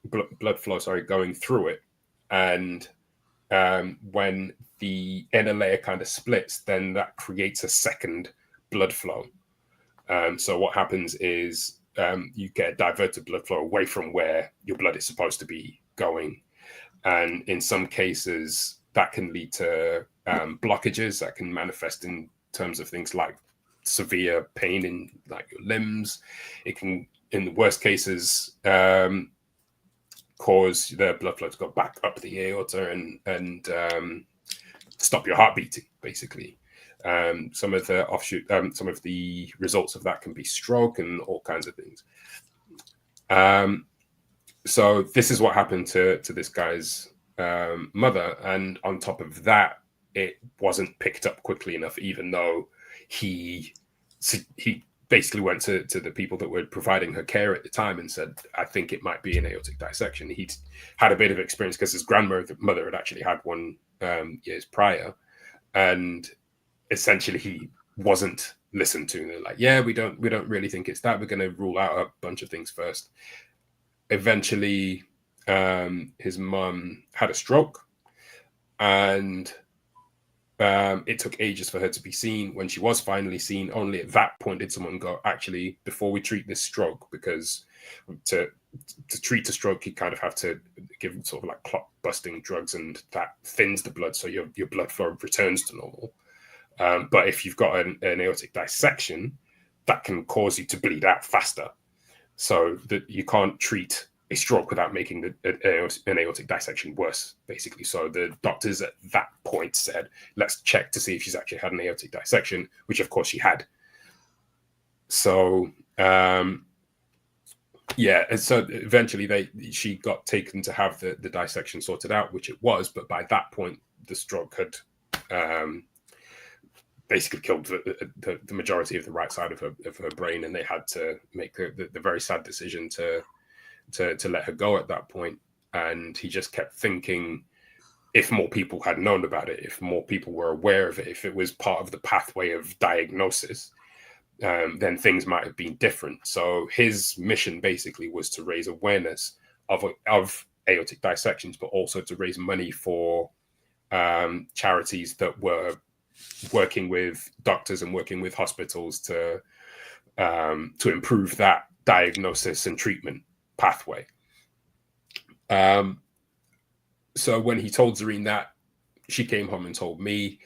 going through it. And when the inner layer kind of splits, then that creates a second blood flow. So what happens is you get diverted blood flow away from where your blood is supposed to be going. And in some cases, that can lead to blockages that can manifest in terms of things like severe pain in like your limbs. It can, in the worst cases, cause the blood flow to go back up the aorta and stop your heart beating, basically. Some of the results of that can be stroke and all kinds of things. So this is what happened to this guy's mother, and on top of that, it wasn't picked up quickly enough, even though he basically went to the people that were providing her care at the time and said, I think it might be an aortic dissection. He'd had a bit of experience because his grandmother had actually had one years prior, and essentially he wasn't listened to. They're like, yeah, we don't really think it's that. We're going to rule out a bunch of things first. Eventually, his mum had a stroke, and it took ages for her to be seen. When she was finally seen, only at that point did someone go, actually, before we treat this stroke, because to treat a stroke, you kind of have to give sort of like clot busting drugs, and that thins the blood, so your blood flow returns to normal. But if you've got an aortic dissection, that can cause you to bleed out faster. So that you can't treat a stroke without making an aortic dissection worse, basically. So the doctors at that point said, let's check to see if she's actually had an aortic dissection, which of course she had. So and so eventually she got taken to have the dissection sorted out, which it was, but by that point the stroke had basically killed the majority of the right side of her brain, and they had to make the very sad decision to let her go at that point. And he just kept thinking, if more people had known about it, if more people were aware of it, if it was part of the pathway of diagnosis, then things might have been different. So his mission basically was to raise awareness of aortic dissections, but also to raise money for charities that were working with doctors and working with hospitals to improve that diagnosis and treatment pathway. So when he told Zareen that, she came home and told me.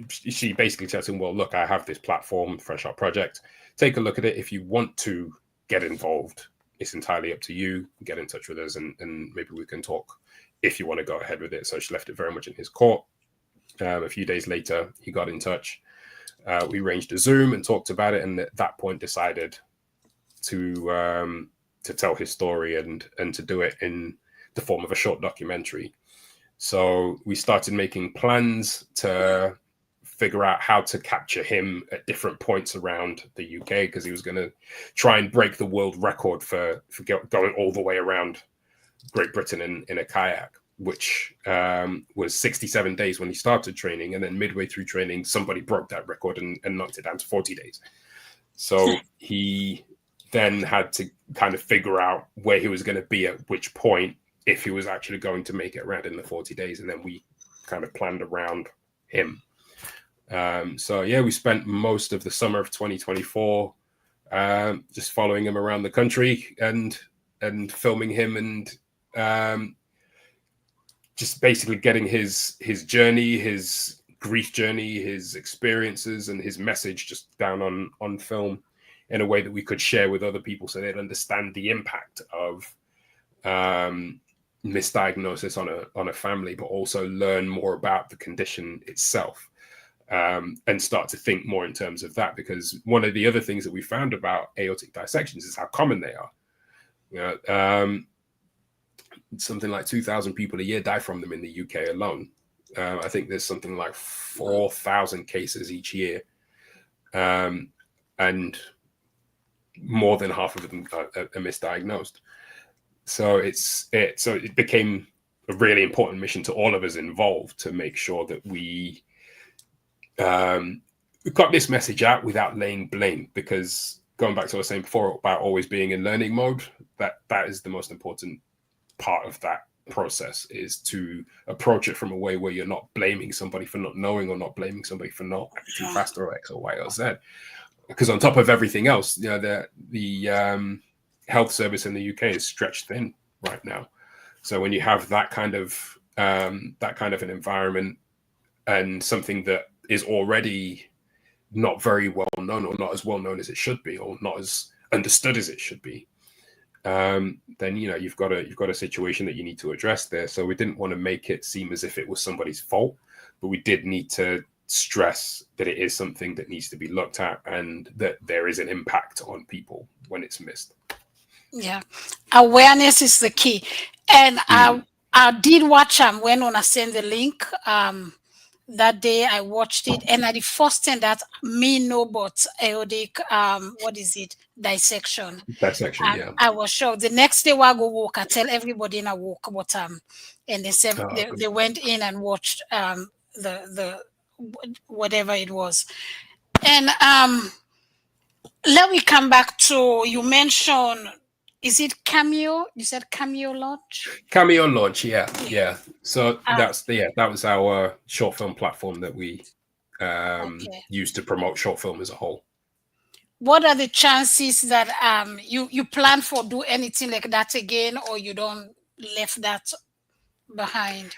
She basically said to him, well, look, I have this platform, Fresh Art Project. Take a look at it. If you want to get involved, it's entirely up to you. Get in touch with us and maybe we can talk if you want to go ahead with it. So she left it very much in his court. A few days later, he got in touch. We arranged a Zoom and talked about it, and at that point decided to tell his story and to do it in the form of a short documentary. So we started making plans to figure out how to capture him at different points around the UK, because he was going to try and break the world record for going all the way around Great Britain in a kayak, which was 67 days when he started training, and then midway through training, somebody broke that record and knocked it down to 40 days. So he then had to kind of figure out where he was going to be at which point, if he was actually going to make it around in the 40 days. And then we kind of planned around him. So yeah, we spent most of the summer of 2024 just following him around the country and filming him and just basically getting his journey, his grief journey, his experiences, and his message just down on film in a way that we could share with other people, so they'd understand the impact of misdiagnosis on a family, but also learn more about the condition itself, and start to think more in terms of that. Because one of the other things that we found about aortic dissections is how common they are. You know, something like 2,000 people a year die from them in the UK alone. I think there's something like 4,000 cases each year, and more than half of them are misdiagnosed. So it became a really important mission to all of us involved to make sure that we got this message out without laying blame. Because going back to what I was saying before about always being in learning mode, that is the most important part of that process, is to approach it from a way where you're not blaming somebody for not knowing, or not blaming somebody for not acting faster, or X or Y or Z. Because on top of everything else, you know, the health service in the UK is stretched thin right now. So when you have that kind of an environment, and something that is already not very well known, or not as well known as it should be, or not as understood as it should be, then you've got a situation that you need to address there. So we didn't want to make it seem as if it was somebody's fault, but we did need to stress that it is something that needs to be looked at and that there is an impact on people when it's missed. Yeah, awareness is the key. And I did watch when I sent the link that day. I watched it, and the first thing that me know about aortic what is it, dissection. Yeah. I was shocked. The next day I go walk, I tell everybody in a walk about and they said they went in and watched the whatever it was. And let me come back to, you mentioned, is it Cameo? You said Cameo launch? Cameo launch, yeah. So that was our short film platform that we used to promote short film as a whole. What are the chances that you plan for do anything like that again, or you don't left that behind?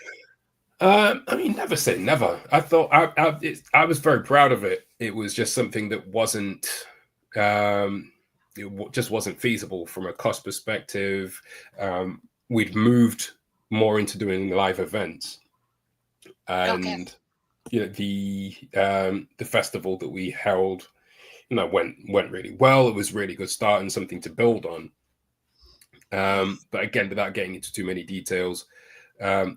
I mean, never say never. I thought I was very proud of it. It was just something that wasn't. It just wasn't feasible from a cost perspective. We'd moved more into doing live events, and the festival that we held, went really well. It was a really good start and something to build on. But again, without getting into too many details,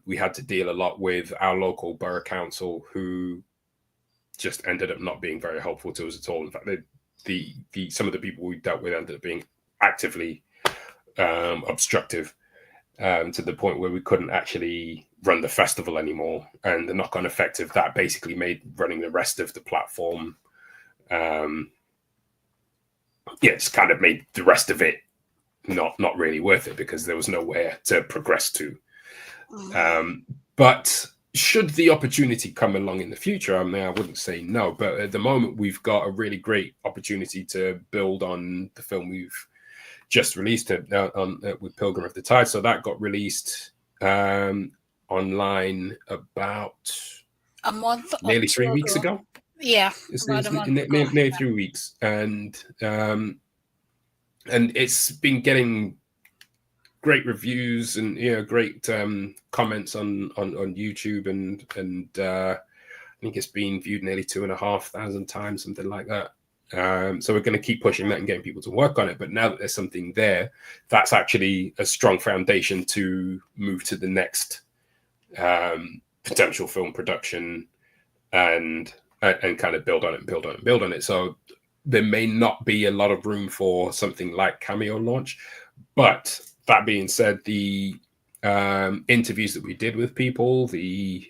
we had to deal a lot with our local borough council, who just ended up not being very helpful to us at all. In fact, some of the people we dealt with ended up being actively obstructive, to the point where we couldn't actually run the festival anymore. And the knock-on effect of that basically made running the rest of the platform, it's kind of made the rest of it not really worth it, because there was nowhere to progress to. But should the opportunity come along in the future, I mean, I wouldn't say no, but at the moment we've got a really great opportunity to build on the film we've just released with Pilgrim of the Tide. So that got released online about a month, nearly 3 weeks ago. Yeah, nearly 3 weeks, and it's been getting great reviews and great comments on YouTube, and I think it's been viewed nearly 2,500 times, something like that. So we're going to keep pushing that and getting people to work on it. But now that there's something there, that's actually a strong foundation to move to the next potential film production and kind of build on it. So there may not be a lot of room for something like Cameo launch, but that being said, the interviews that we did with people, the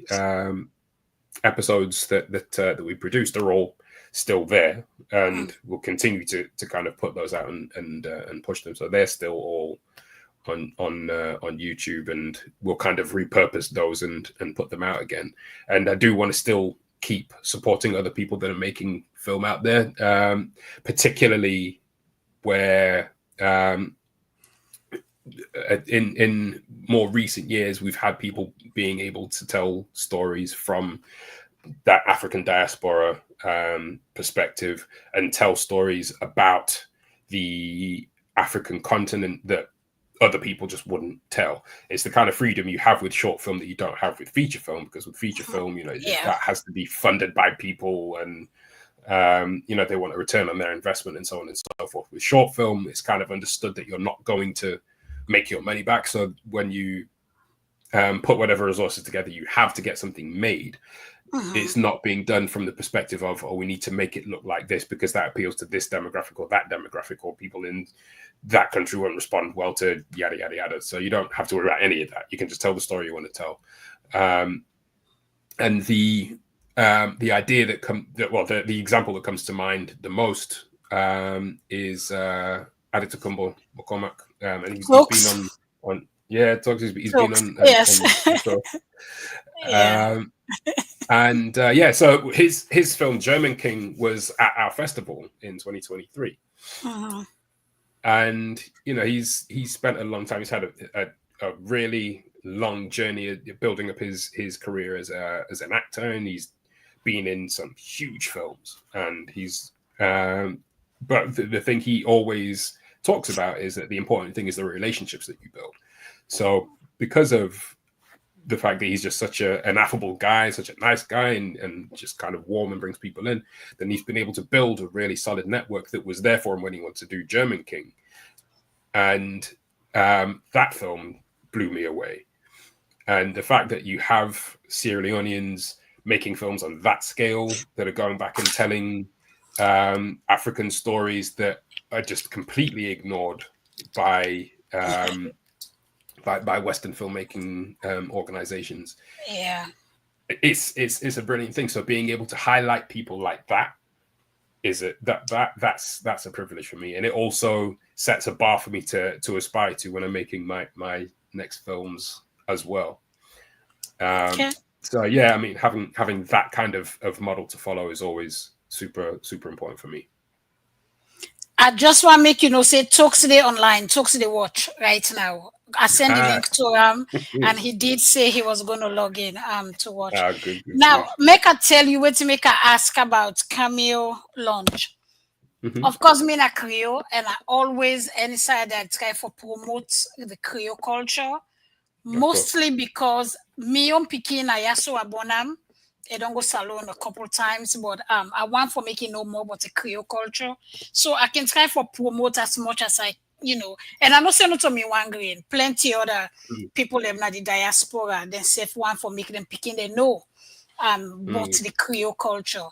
episodes that we produced are all still there, and we'll continue to kind of put those out and push them. So they're still all on YouTube, and we'll kind of repurpose those and put them out again. And I do want to still keep supporting other people that are making film out there, particularly where in more recent years we've had people being able to tell stories from that African diaspora perspective, and tell stories about the African continent that other people just wouldn't tell. It's the kind of freedom you have with short film that you don't have with feature film, because with feature film, that has to be funded by people, and they want a return on their investment and so on and so forth. With short film, it's kind of understood that you're not going to make your money back. So when you put whatever resources together, you have to get something made. It's not being done from the perspective of, we need to make it look like this because that appeals to this demographic or that demographic, or people in that country won't respond well to yada, yada, yada. So you don't have to worry about any of that. You can just tell the story you want to tell. And the idea the example that comes to mind the most is Adetokunbo McCormack. And he's been on Talks. He's been on the show. So his film German King was at our festival in 2023. And he's spent a long time. He's had a really long journey building up his career as an actor, and he's been in some huge films. And he's but the thing he always talks about is that the important thing is the relationships that you build. So because of the fact that he's just such an affable guy, such a nice guy, and just kind of warm and brings people in, then he's been able to build a really solid network that was there for him when he wanted to do German King. And that film blew me away. And the fact that you have Sierra Leoneans making films on that scale that are going back and telling African stories that are just completely ignored by Western filmmaking organizations. Yeah, it's a brilliant thing. So being able to highlight people like that that's a privilege for me, and it also sets a bar for me to aspire to when I'm making my next films as well. So yeah, I mean, having that kind of model to follow is always super important for me. I just want to make you know, say Talks Today online, Talks Today watch right now. I sent the link to and he did say he was going to log in to watch. Good, now, make I tell you what to make I ask about Cameo launch. Of course, me a Creole, and I always inside I try for promote the Creole culture, mostly because me on Pikin I also abonam. I don't go salon a couple times, but I want for making know more about the Creole culture, so I can try for promote as much as I, and I know say not to me one green, plenty other people have not the diaspora, then safe one for making them picking they know about the Creole culture.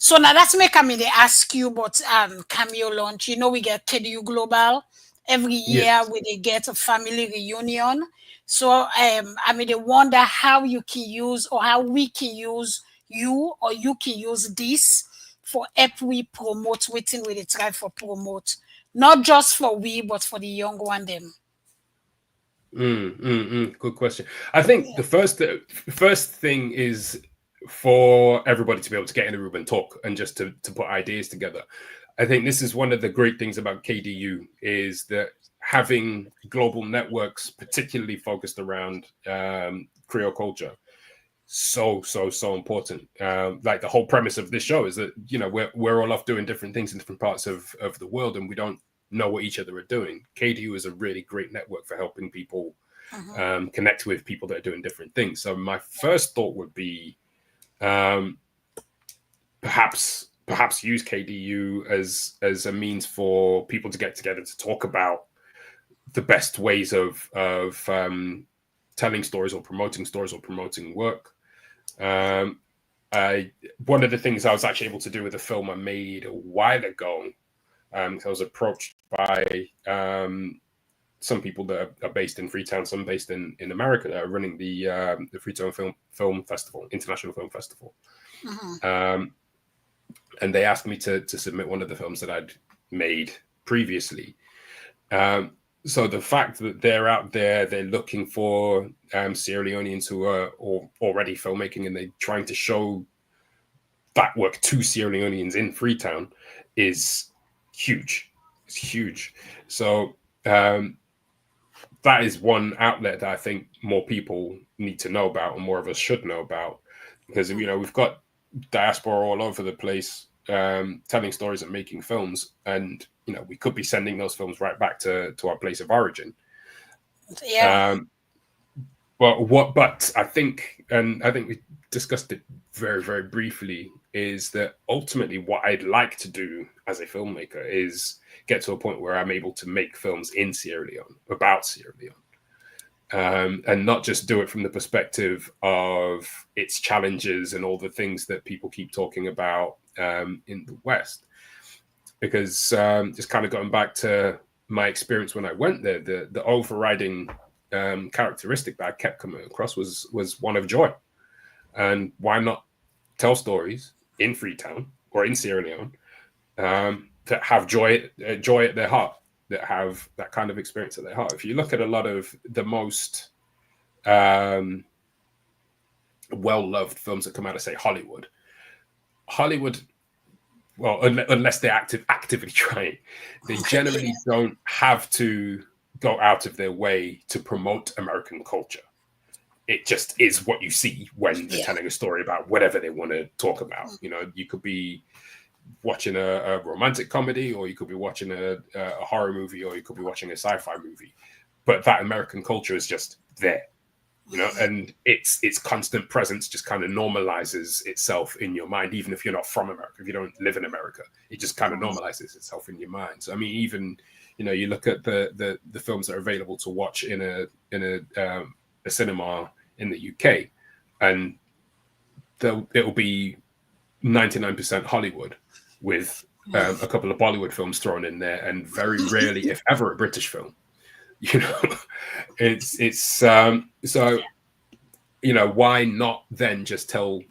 So now that's make me they ask you about Cameo launch. We get KDU Global every year where they get a family reunion. So I mean, they wonder how you can use or how we can use you or you can use this for help we promote waiting with the try for promote, not just for we but for the young one them. Good question. I think the first thing is for everybody to be able to get in the room and talk and just to put ideas together. I think this is one of the great things about KDU is that having global networks, particularly focused around Creole culture, so important. Like the whole premise of this show is that we're all off doing different things in different parts of the world, and we don't know what each other are doing. KDU is a really great network for helping people connect with people that are doing different things. So my first thought would be perhaps use KDU as a means for people to get together to talk about the best ways of telling stories or promoting work. One of the things I was actually able to do with a film I made a while ago, I was approached by some people that are based in Freetown, some based in America that are running the Freetown Film Festival, International Film Festival. And they asked me to submit one of the films that I'd made previously. So the fact that they're out there, they're looking for Sierra Leoneans who are already filmmaking, and they're trying to show that work to Sierra Leoneans in Freetown is huge. It's huge. So that is one outlet that I think more people need to know about, and more of us should know about, because we've got diaspora all over the place telling stories and making films, and we could be sending those films right back to our place of origin. But I think we discussed it very, very briefly, is that ultimately what I'd like to do as a filmmaker is get to a point where I'm able to make films in Sierra Leone, about Sierra Leone, and not just do it from the perspective of its challenges and all the things that people keep talking about in the West. Because just kind of going back to my experience when I went there, the overriding characteristic that I kept coming across was one of joy. And why not tell stories in Freetown or in Sierra Leone that have joy at their heart, that have that kind of experience at their heart? If you look at a lot of the most well-loved films that come out of, say, Hollywood, well, unless they're actively trying, they generally don't have to go out of their way to promote American culture. It just is what you see when they're telling a story about whatever they want to talk about. You could be watching a romantic comedy, or you could be watching a horror movie, or you could be watching a sci-fi movie. But that American culture is just there, and its constant presence just kind of normalizes itself in your mind, even if you're not from America, if you don't live in America, it just kind of normalizes itself in your mind. So I mean, even you look at the films that are available to watch in a cinema in the UK, and it'll be 99% Hollywood with a couple of Bollywood films thrown in there, and very rarely, if ever, a British film. It's so why not then just tell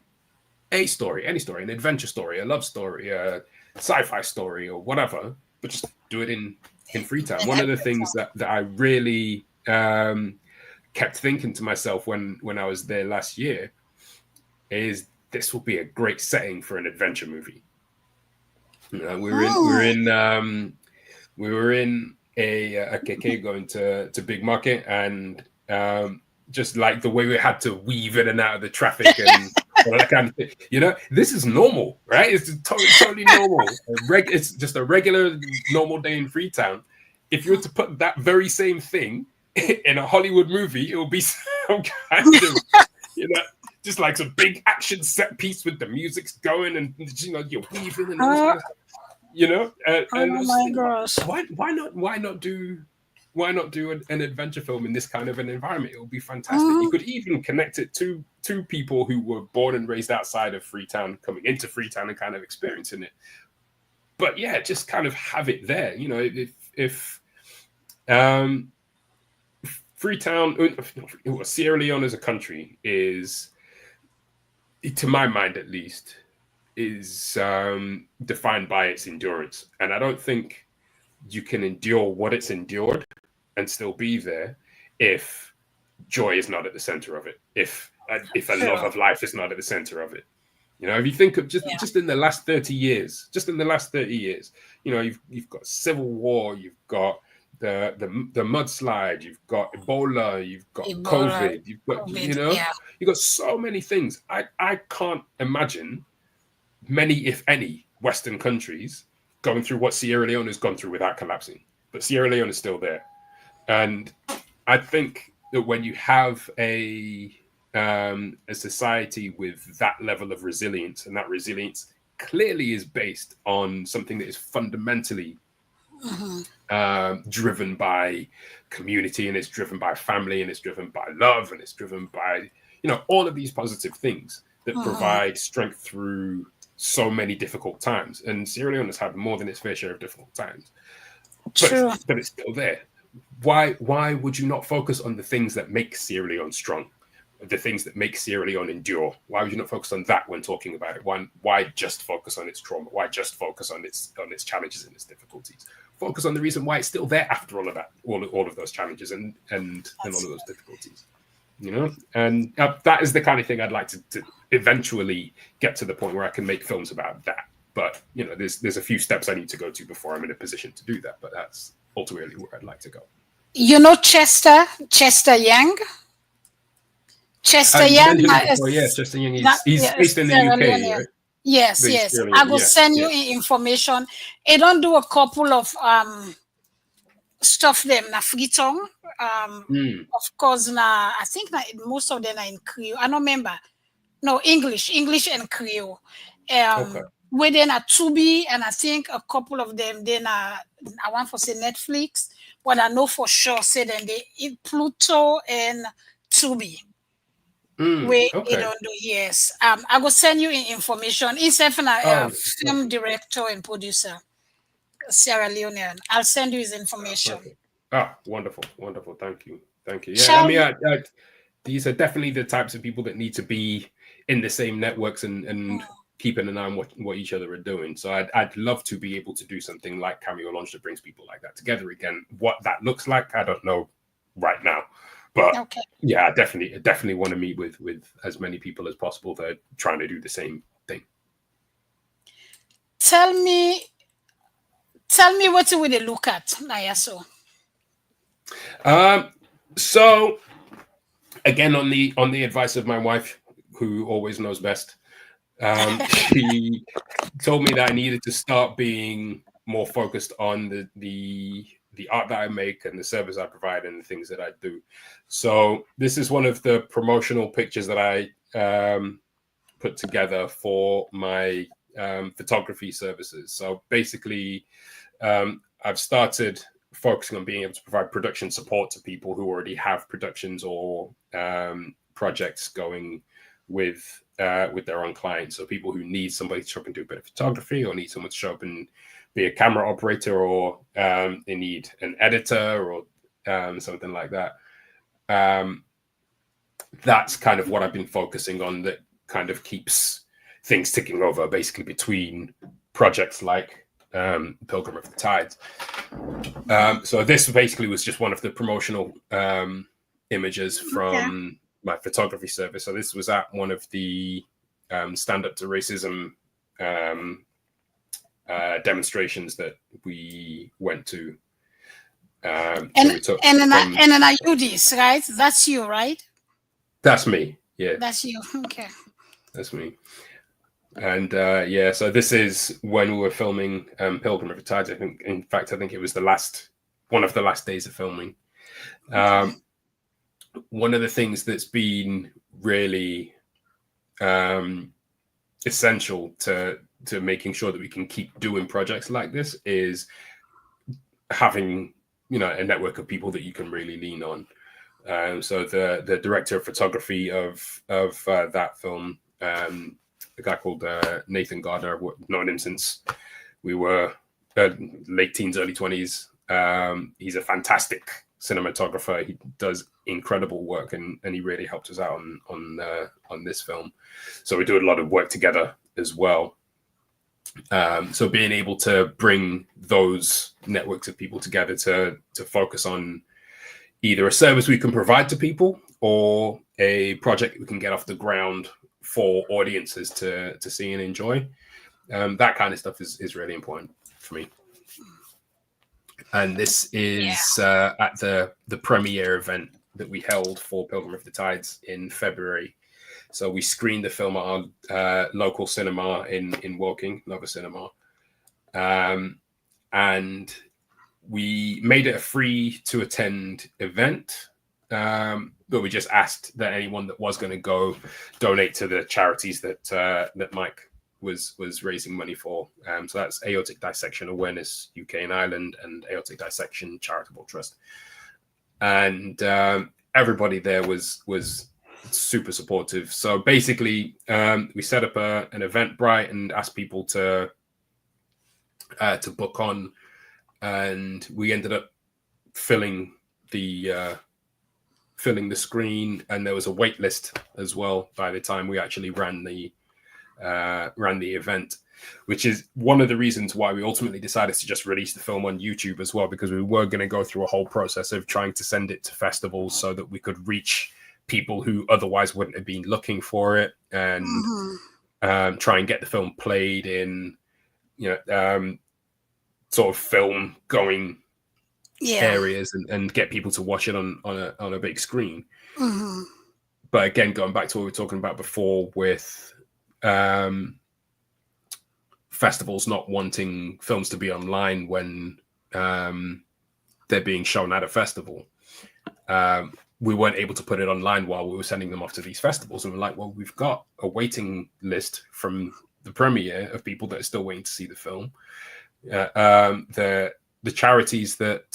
any story, an adventure story, a love story, a sci-fi story, or whatever, but just do it in Freetown. One of the things that I really kept thinking to myself when I was there last year is this will be a great setting for an adventure movie. We were in a KK going to Big Market, and just like the way we had to weave in and out of the traffic and all that kind of thing. This is normal, right? It's totally normal. It's just a regular normal day in Freetown. If you were to put that very same thing in a Hollywood movie, it will be some kind of just like some big action set piece with the music's going, and you're weaving and all this kind of stuff. Oh my gosh! Why not do an adventure film in this kind of an environment? It would be fantastic. You could even connect it to people who were born and raised outside of Freetown, coming into Freetown and kind of experiencing it. But yeah, just kind of have it there. If Freetown, Sierra Leone as a country is, to my mind at least, is defined by its endurance. And I don't think you can endure what it's endured and still be there if joy is not at the center of it, if a love of life is not at the center of it. If you think of just in the last 30 years, you've got civil war, you've got the mudslide, you've got Ebola, you've got COVID, you've got you've got so many things. I can't imagine many, if any, Western countries going through what Sierra Leone has gone through without collapsing. But Sierra Leone is still there. And I think that when you have a society with that level of resilience, and that resilience clearly is based on something that is fundamentally driven by community, and it's driven by family, and it's driven by love, and it's driven by all of these positive things that provide strength through so many difficult times. And Sierra Leone has had more than its fair share of difficult times, but it's still there. Why would you not focus on the things that make Sierra Leone strong, the things that make Sierra Leone endure? Why would you not focus on that when talking about it? Why just focus on its trauma? Why just focus on its challenges and its difficulties? Focus on the reason why it's still there after all of that, all of those challenges and all of those difficulties. And that is the kind of thing I'd like to eventually get to the point where I can make films about that. But there's a few steps I need to go to before I'm in a position to do that. But that's ultimately where I'd like to go. Chester Young. Chester Young. Chester Young. He's based in the UK, right? Yes. I will send you information. I don't do a couple of stuff them na Freetown. Of course, I think most of them are in Creole. I don't remember. No, English and Creole. Within a Tubi, and I think a couple of them then I want to say Netflix, but I know for sure say then they in Pluto and Tubi. We don't do yes. I will send you information. He's a film director and producer, Sierra Leonean. I'll send you his information. Wonderful. Thank you. Yeah, these are definitely the types of people that need to be in the same networks and keeping an eye on what each other are doing. So I'd love to be able to do something like Cameo Launch that brings people like that together again. What that looks like, I don't know right now. But yeah, I definitely want to meet with as many people as possible that are trying to do the same thing. Tell me what you would look at, Nayaso. So again, on the advice of my wife, who always knows best, She told me that I needed to start being more focused on the art that I make and the service I provide and the things that I do. So this is one of the promotional pictures that I put together for my photography services. So basically, I've started focusing on being able to provide production support to people who already have productions or projects going with their own clients. So people who need somebody to show up and do a bit of photography, or need someone to show up and be a camera operator, or they need an editor or something like that. That's kind of what I've been focusing on, that kind of keeps things ticking over, basically, between projects like Pilgrim of the Tides. So this basically was just one of the promotional images from my photography service. So this was at one of the Stand Up to Racism demonstrations that we went to. And then I do this, right? That's you, right? That's me. Yeah. That's you. Okay. That's me. And so this is when we were filming Pilgrim of the Tides. I think it was one of the last days of filming. One of the things that's been really essential to making sure that we can keep doing projects like this is having, a network of people that you can really lean on. So the director of photography of that film, a guy called Nathan Gardner, I've known him since we were late teens, early 20s. He's a fantastic cinematographer. He does incredible work, and he really helped us out on this film. So we do a lot of work together as well. So being able to bring those networks of people together to focus on either a service we can provide to people or a project we can get off the ground for audiences to see and enjoy. That kind of stuff is really important for me. And this is at the premiere event that we held for Pilgrim of the Tides in February. So we screened the film at our local cinema in Woking, Nova Cinema. And we made it a free to attend event. But we just asked that anyone that was going to go donate to the charities that Mike was raising money for. So that's Aortic Dissection Awareness UK and Ireland and Aortic Dissection Charitable Trust. And everybody there was super supportive. So basically, we set up an Eventbrite and asked people to book on, and we ended up filling the screen, and there was a wait list as well by the time we actually ran the event, which is one of the reasons why we ultimately decided to just release the film on YouTube as well, because we were going to go through a whole process of trying to send it to festivals so that we could reach people who otherwise wouldn't have been looking for it, and try and get the film played in sort of film going areas and get people to watch it on a big screen. But again, going back to what we were talking about before with festivals not wanting films to be online when they're being shown at a festival, we weren't able to put it online while we were sending them off to these festivals. And we're like, well, we've got a waiting list from the premiere of people that are still waiting to see the film. The charities that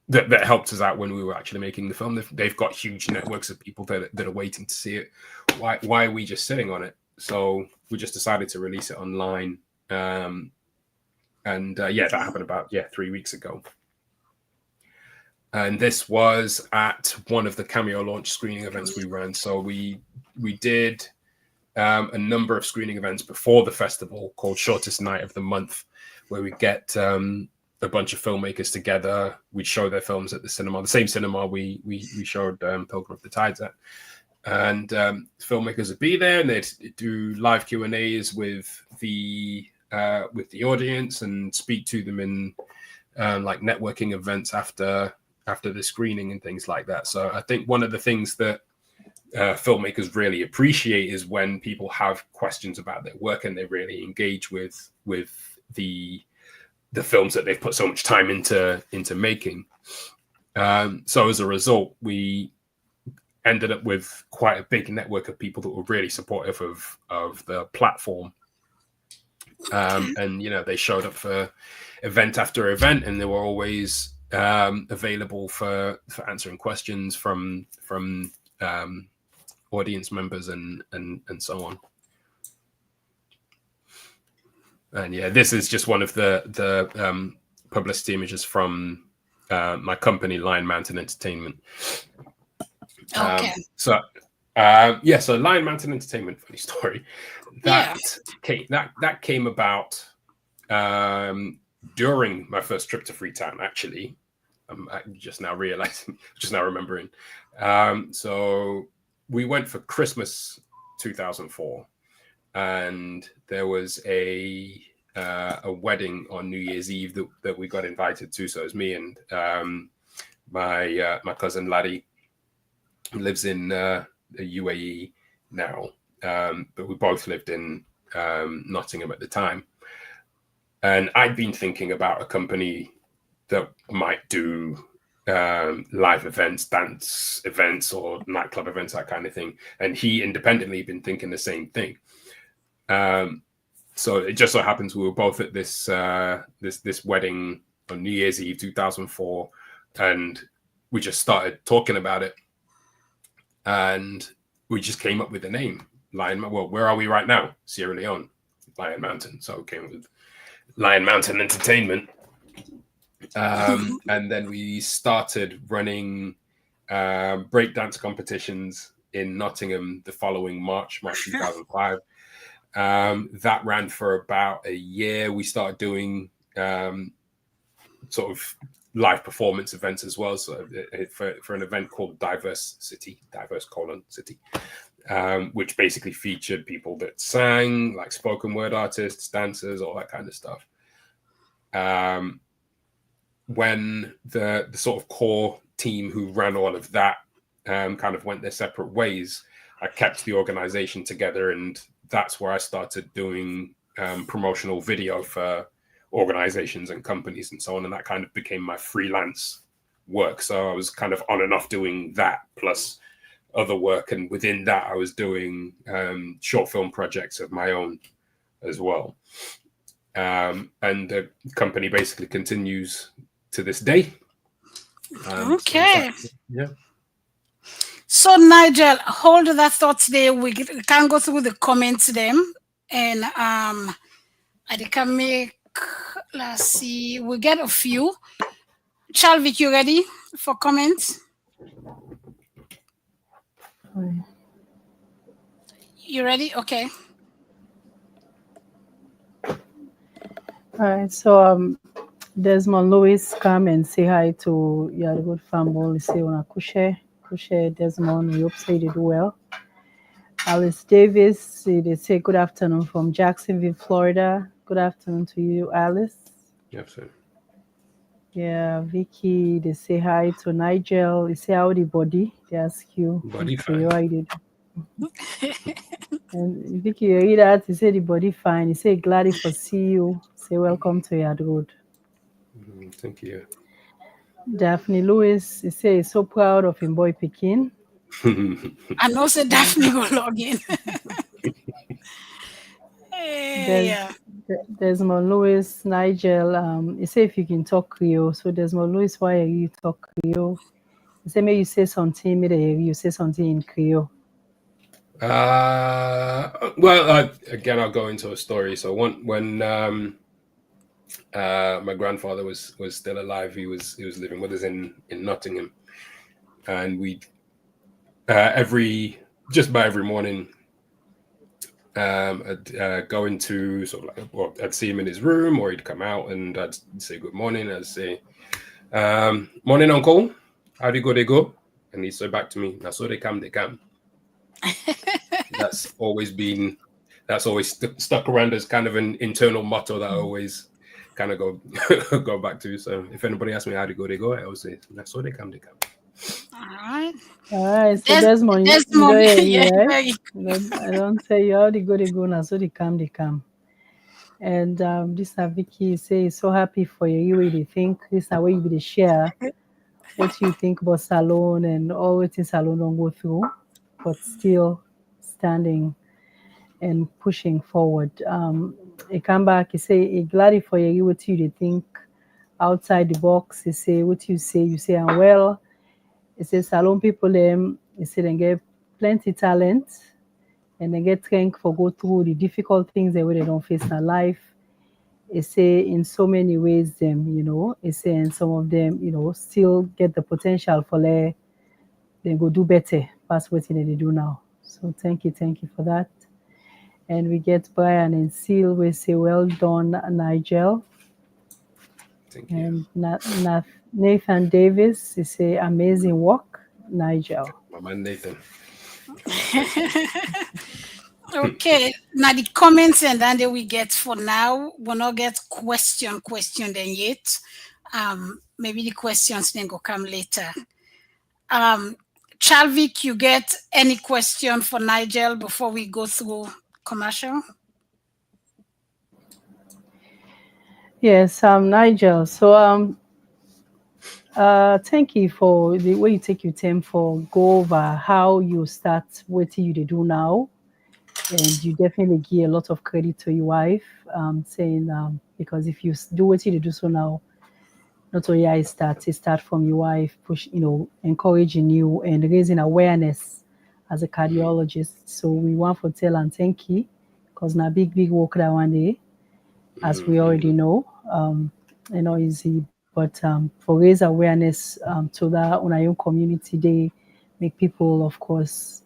that helped us out when we were actually making the film, they've got huge networks of people that are waiting to see it. Why are we just sitting on it? So we just decided to release it online. That happened about 3 weeks ago. And this was at one of the Cameo launch screening events we ran. So we did a number of screening events before the festival called Shortest Night of the Month, where we get a bunch of filmmakers together. We'd show their films at the cinema, the same cinema we showed Pilgrim of the Tides at. And filmmakers would be there, and they'd do live Q&As with the audience and speak to them in like networking events after the screening and things like that. So I think one of the things that filmmakers really appreciate is when people have questions about their work and they really engage with the films that they've put so much time into making. So as a result, we ended up with quite a big network of people that were really supportive of the platform. And they showed up for event after event, and they were always available for answering questions from audience members and so on. And yeah, this is just one of the publicity images from my company, Lion Mountain Entertainment. Okay. So Lion Mountain Entertainment, funny story. That came about during my first trip to Freetown, actually. I'm just now remembering. So we went for Christmas 2004, and there was a wedding on New Year's Eve that we got invited to. So it was me and my cousin Laddie, who lives in the UAE now, but we both lived in Nottingham at the time. And I'd been thinking about a company that might do live events, dance events, or nightclub events, that kind of thing. And he independently been thinking the same thing. So it just so happens we were both at this wedding on New Year's Eve 2004, and we just started talking about it, and we just came up with the name Lion. Well, where are we right now? Sierra Leone, Lion Mountain. So it came up with Lion Mountain Entertainment. And then we started running breakdance competitions in Nottingham the following March 2005. That ran for about a year. We started doing sort of live performance events as well. So for an event called Diverse City, which basically featured people that sang, like spoken word artists, dancers, all that kind of stuff. When the sort of core team who ran all of that kind of went their separate ways, I kept the organization together, and that's where I started doing promotional video for organizations and companies and so on, and that kind of became my freelance work. So I was kind of on and off doing that plus other work, and within that I was doing short film projects of my own as well. And the company basically continues to this day. Okay. Yeah. So Nigel, hold that thought there. We can go through the comments them, and I can make. Let's see. We get a few. Chalvik, you ready for comments? You ready? Okay. All right. So Desmond Lewis come and say hi to your good family. Say on a Kushe Desmond. We hope say they do well. Alice Davis, they say good afternoon from Jacksonville, Florida. Good afternoon to you, Alice. Yep, sir. Yeah, Vicky, they say hi to Nigel. They say how the body. They ask you. Body fine. And Vicky, you read that. He said the body fine. He said glad for see you. Say welcome to Yard Road. Thank you. Daphne Lewis, he say he's so proud of him boy Pekin. I know say Daphne go log in. Yeah. Desmond Lewis, Nigel, he say if you can talk Creole. So Desmond Lewis, why are you talk Creole? He say maybe you say something, maybe you say something in Creole. Well, again, I'll go into a story. So when my grandfather was still alive, he was living with us in Nottingham, and we'd every morning I'd go into sort of like, well, I'd see him in his room, or he'd come out and I'd say good morning. I'd say, morning, uncle, how do they go? And he'd say back to me, now so they come. That's always stuck around as kind of an internal motto that I always kind of go back to. So if anybody asks me how to go, I always say, that's so they come. All right, so Desmond, enjoy your yeah, right? very I don't say you all the go, they go now, so they come. And this Vicky say so happy for you. You they think this is where you be the share what you think about salon and all what in salon don't go through, but still standing and pushing forward. He come back, he say he glad for you what you they think outside the box. He say what you say I'm well. He say salon people he say they get plenty talent and they get trained for go through the difficult things that they don't face in life. He say in so many ways them, he say and some of them, still get the potential for they go do better past what they do now. So thank you for that. And we get Brian and Seal, we say well done, Nigel. Thank you. And Nathan Davis, he say amazing work, Nigel. My man Nathan. Okay, now the comments and then we get for now, we'll not get question then yet. Maybe the questions then go come later. Chalvik, you get any question for Nigel before we go through commercial? Yes, Nigel. So thank you for the way you take your time for go over how you start what you do now. And you definitely give a lot of credit to your wife, saying because if you do what you do so now, not only it start from your wife, push, encouraging you and raising awareness as a cardiologist. So we want to tell and thank you, because now big work that one day, as we already know, easy, but for raise awareness to that on our own community, they make people, of course,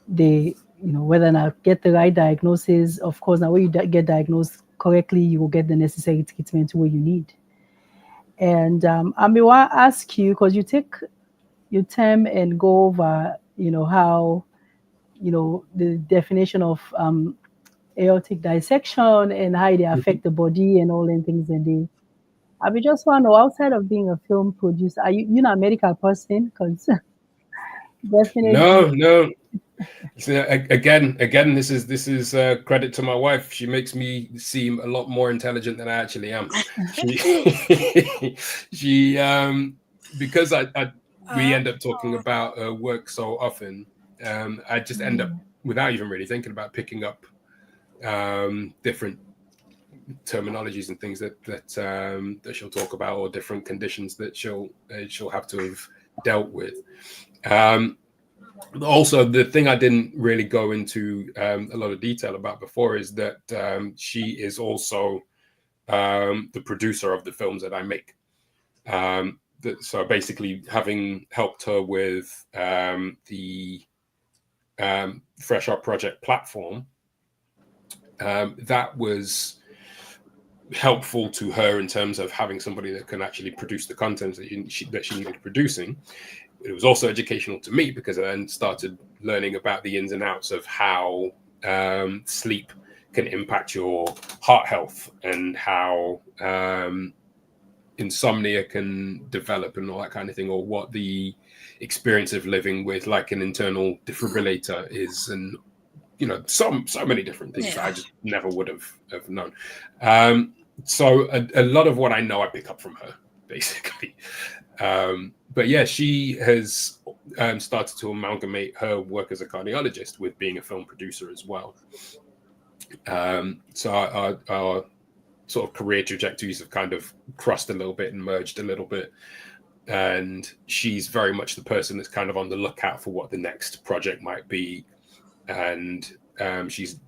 they whether or not get the right diagnosis. Of course, now when you get diagnosed correctly, you will get the necessary treatment where you need. And I may want to ask you, because you take your time and go over, how, the definition of aortic dissection and how they affect the body and all them things. And I mean, just want to know, outside of being a film producer, are you a medical person? Because definitely. No. So again, this is credit to my wife. She makes me seem a lot more intelligent than I actually am. She because we end up talking about work so often. I just end up, without even really thinking about, picking up different terminologies and things that she'll talk about, or different conditions that she'll have to have dealt with. Also, the thing I didn't really go into a lot of detail about before is that she is also the producer of the films that I make. So basically, having helped her with the Fresh Up Project platform, that was helpful to her in terms of having somebody that can actually produce the content that she needed producing. It was also educational to me, because I then started learning about the ins and outs of how sleep can impact your heart health, and how insomnia can develop and all that kind of thing, or what the experience of living with like an internal defibrillator is, and so many different things that I just never would have known. So a lot of what I know I pick up from her, basically. But yeah, she has started to amalgamate her work as a cardiologist with being a film producer as well. So our sort of career trajectories have kind of crossed a little bit and merged a little bit. And she's very much the person that's kind of on the lookout for what the next project might be. And she's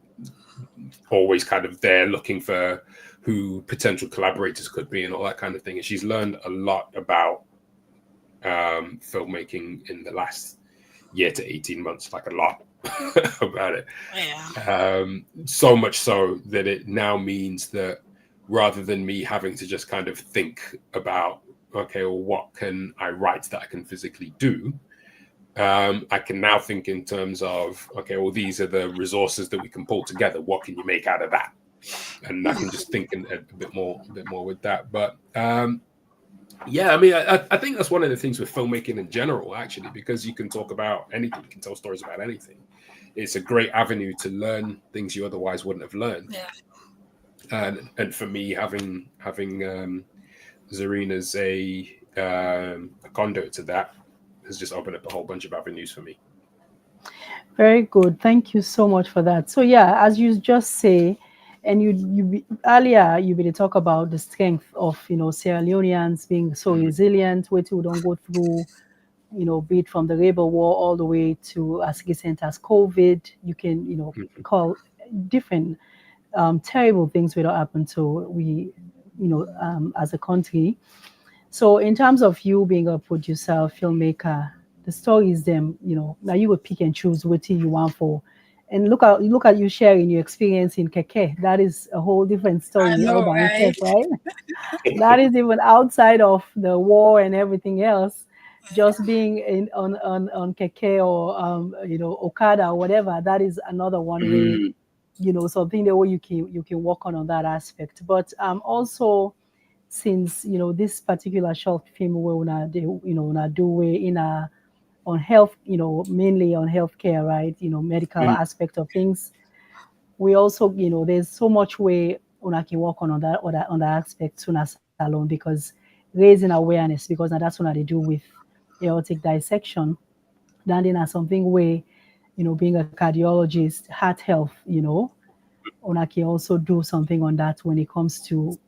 always kind of there looking for who potential collaborators could be and all that kind of thing. And she's learned a lot about filmmaking in the last year to 18 months, like a lot about it. So much so that it now means that rather than me having to just kind of think about, okay, well, what can I write that I can physically do? I can now think in terms of, okay, well, these are the resources that we can pull together. What can you make out of that? And I can just think a bit more with that. But Yeah, I mean, I think that's one of the things with filmmaking in general, actually, because you can talk about anything, you can tell stories about anything. It's a great avenue to learn things you otherwise wouldn't have learned. Yeah. And for me, having Zareen as a conduit to that has just opened up a whole bunch of avenues for me. Very good. Thank you so much for that. So yeah, as you just say, and earlier you been talk about the strength of Sierra Leoneans being so resilient, where we don't go through, be it from the labor war all the way to as recent as COVID. You can call different terrible things will happen to we, as a country. So in terms of you being a producer, filmmaker, the stories them, now you would pick and choose what you want for. And look at you sharing your experience in Keke. That is a whole different I story all know, by right? itself, right? That is even outside of the war and everything else. Just being on Keke or Okada or whatever, that is another one way, something that way you can work on that aspect. But also since this particular short film we wanna do way in a on health, mainly on healthcare, right? Medical aspect of things. We also, there's so much way una can work on that aspect soon as salon because raising awareness because now that's what they do with aortic dissection. Then in something where, being a cardiologist, heart health, una can also do something on that when it comes to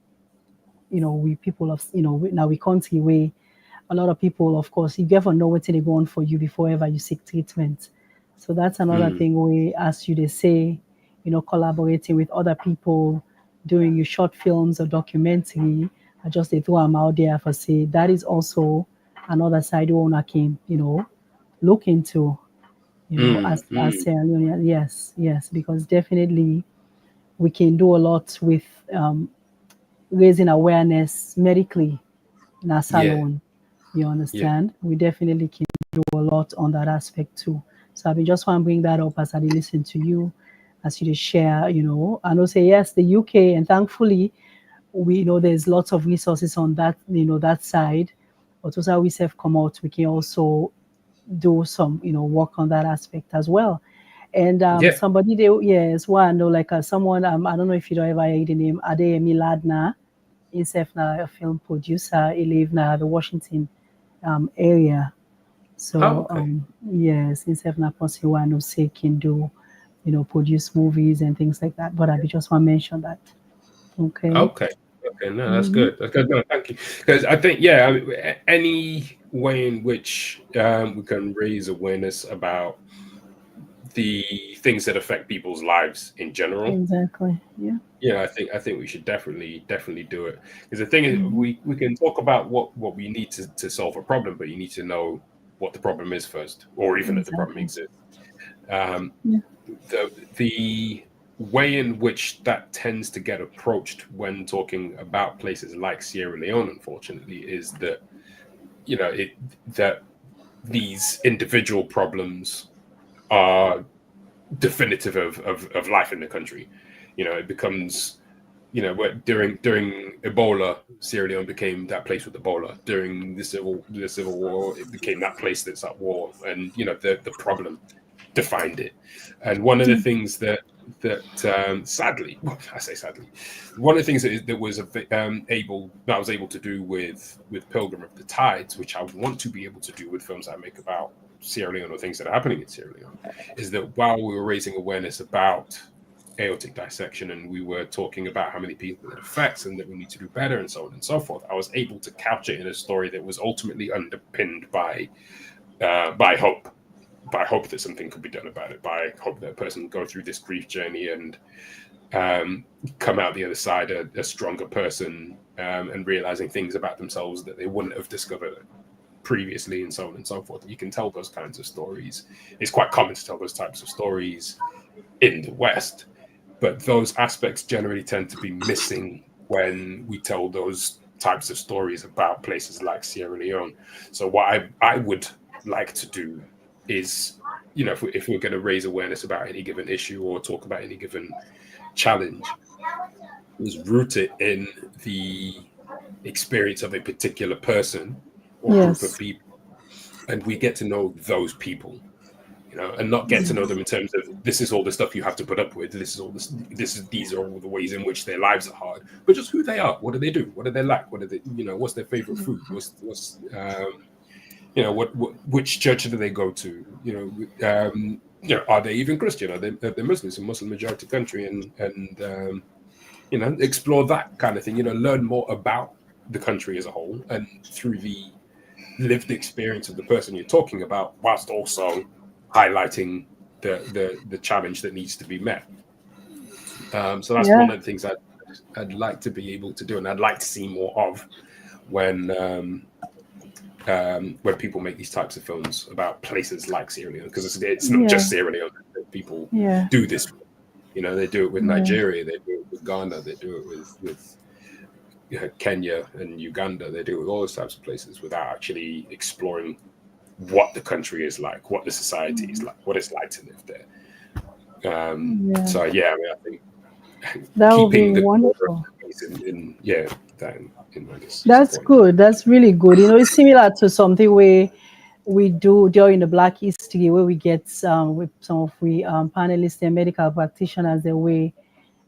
we people of now we country where a lot of people, of course, you never know what's going on for you before ever you seek treatment. So that's another thing we as you they say, collaborating with other people, doing your short films or documentary. I just they throw them out there for say that is also another side owner can, look into, as Sierra Leone. Yes, because definitely we can do a lot with raising awareness medically in our Yeah, salon. You yeah, understand? We definitely can do a lot on that aspect too. So I mean, just want to bring that up as I listen to you, as you share. And also say yes, the UK, and thankfully we know there's lots of resources on that, that side. But also we self come out, we can also do some, work on that aspect as well. And yeah. somebody they yes, one know like someone I don't know if you don't ever hear the name Adeyemi Ladna. Himself now a film producer. He live now the Washington area. Oh, So okay. yes, himself now possibly one who say can do, produce movies and things like that. But I just want to mention that. Okay. Okay. Okay. No, that's Mm-hmm. good. That's good. No, thank you. Because I think, yeah, I mean, any way in which we can raise awareness about the things that affect people's lives in general, Exactly. Yeah. yeah, I think we should definitely do it. Because the thing is, Mm-hmm. we can talk about what we need to solve a problem, but you need to know what the problem is first, or even that the problem Exactly. exists. Um, Yeah. the way in which that tends to get approached when talking about places like Sierra Leone, unfortunately, is that that these individual problems are definitive of life in the country. It becomes during Ebola, Sierra Leone became that place with Ebola. During the civil war, it became that place that's at war, and the problem defined it. And one of the things that sadly, well, I say sadly, one of the things that was I was able to do with Pilgrim of the Tides, which I want to be able to do with films I make about Sierra Leone or things that are happening in Sierra Leone, is that while we were raising awareness about aortic dissection and we were talking about how many people it affects and that we need to do better and so on and so forth, I was able to couch it in a story that was ultimately underpinned by hope. By hope that something could be done about it, by hope that a person can go through this grief journey and come out the other side a stronger person, and realizing things about themselves that they wouldn't have discovered previously, and so on and so forth. You can tell those kinds of stories. It's quite common to tell those types of stories in the West, but those aspects generally tend to be missing when we tell those types of stories about places like Sierra Leone. So what I would like to do is, if we're going to raise awareness about any given issue or talk about any given challenge, is root it in the experience of a particular person or group of people, and we get to know those people, you know, and not get to know them in terms of this is all the stuff you have to put up with, these are all the ways in which their lives are hard, but just who they are, what do they do, what do they like, what do they, you know, what's their favorite food, what's you know, which church do they go to, you know, are they even Christian, are they Muslims, a Muslim majority country, and you know, explore that kind of thing, you know, learn more about the country as a whole and through the lived experience of the person you're talking about, whilst also highlighting the challenge that needs to be met. So that's one of the things I'd like to be able to do, and I'd like to see more of when people make these types of films about places like Sierra Leone, because it's not just Sierra Leone that people do this. You know, they do it with Nigeria, they do it with Ghana, they do it with you know, Kenya and Uganda. They do it with all those types of places without actually exploring what the country is like, what the society is like, what it's like to live there. So yeah, I mean, I think that would keeping be the wonderful. in mind is That's good. That's really good. You know, it's similar to something we do during the Black History, where we get with some of we panelists and medical practitioners, the way,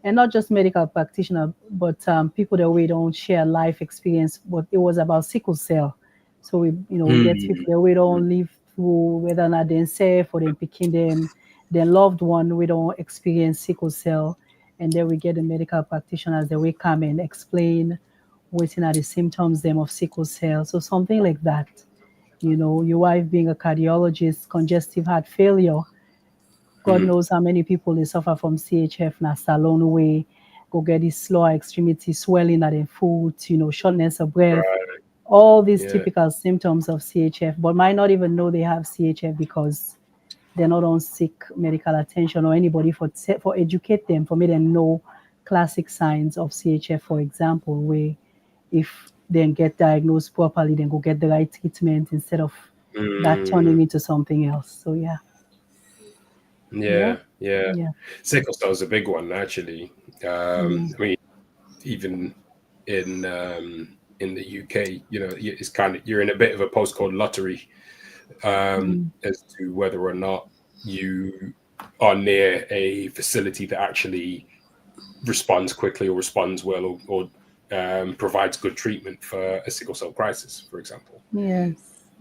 and not just medical practitioners, but people that we don't share life experience. But it was about sickle cell, so we we get people that we don't live through, whether or not they're safe or they're picking them, their loved one, we don't experience sickle cell, and then we get the medical practitioners that we come and explain waiting at the symptoms them of sickle cell. So something like that. You know, your wife being a cardiologist, congestive heart failure. God knows how many people they suffer from CHF now, salon way, go get this lower extremity swelling at their foot, you know, shortness of breath, all these typical symptoms of CHF, but might not even know they have CHF because they're not on seek medical attention or anybody for educate them, for me to know classic signs of CHF, for example, where if they get diagnosed properly, then go get the right treatment instead of that turning into something else. So yeah. Sickle cell is a big one, actually. I mean, even in the UK, you know, it's kind of, you're in a bit of a postcode lottery as to whether or not you are near a facility that actually responds quickly or responds well or provides good treatment for a sickle cell crisis, for example. Yes.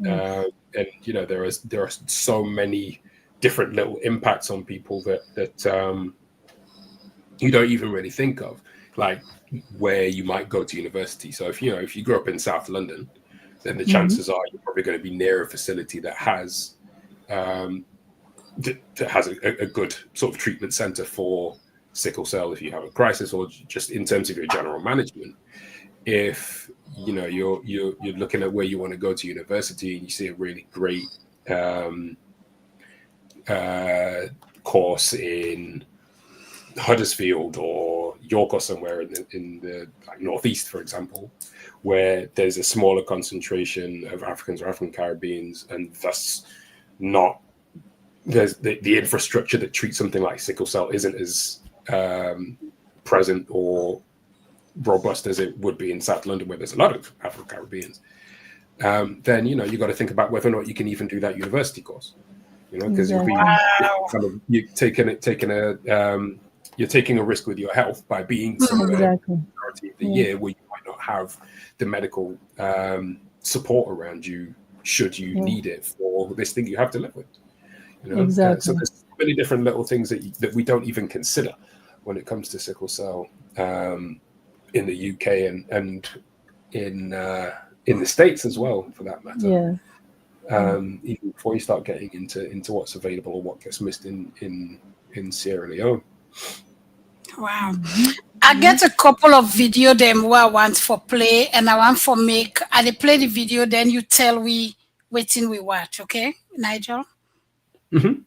And you know, there are so many different little impacts on people that you don't even really think of, like where you might go to university. So if you grew up in South London, then the chances are you're probably going to be near a facility that has a good sort of treatment center for sickle cell if you have a crisis, or just in terms of your general management. If you know you're looking at where you want to go to university and you see a really great course in Huddersfield or York or somewhere in the like northeast, for example, where there's a smaller concentration of Africans or African Caribbeans, and thus not there's the infrastructure that treats something like sickle cell isn't as present or robust as it would be in South London, where there's a lot of African Caribbeans. Then you got to think about whether or not you can even do that university course. You know, because you're taking a risk with your health by being somewhere majority of the year where you might not have the medical support around you should you need it for this thing you have to live with. You know, so there's many different little things that we don't even consider when it comes to sickle cell in the UK and in the States as well, for that matter. Even before you start getting into what's available or what gets missed in Sierra Leone. Wow. I get a couple of video them where I want for play and I want for make. I play the video, then you tell we waiting we watch, okay, Nigel? Okay.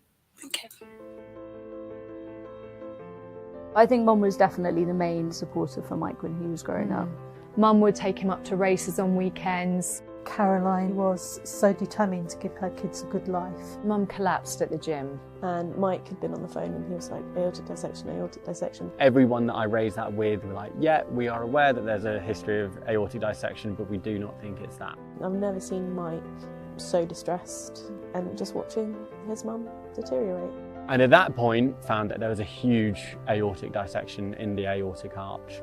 I think Mum was definitely the main supporter for Mike when he was growing up. Mum would take him up to races on weekends. Caroline was so determined to give her kids a good life. Mum collapsed at the gym. And Mike had been on the phone and he was like, aortic dissection, aortic dissection. Everyone that I raised that with were like, yeah, we are aware that there's a history of aortic dissection, but we do not think it's that. I've never seen Mike so distressed and just watching his mum deteriorate. And at that point, found that there was a huge aortic dissection in the aortic arch.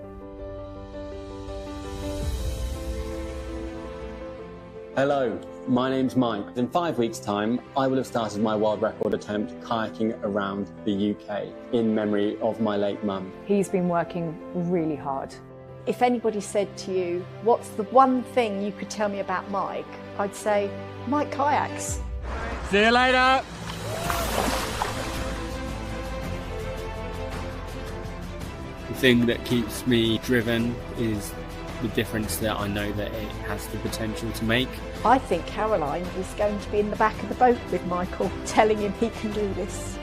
Hello, my name's Mike. In 5 weeks' time, I will have started my world record attempt kayaking around the UK in memory of my late mum. He's been working really hard. If anybody said to you, what's the one thing you could tell me about Mike? I'd say, Mike kayaks. See you later. The thing that keeps me driven is the difference that I know that it has the potential to make. I think Caroline is going to be in the back of the boat with Michael, telling him he can do this.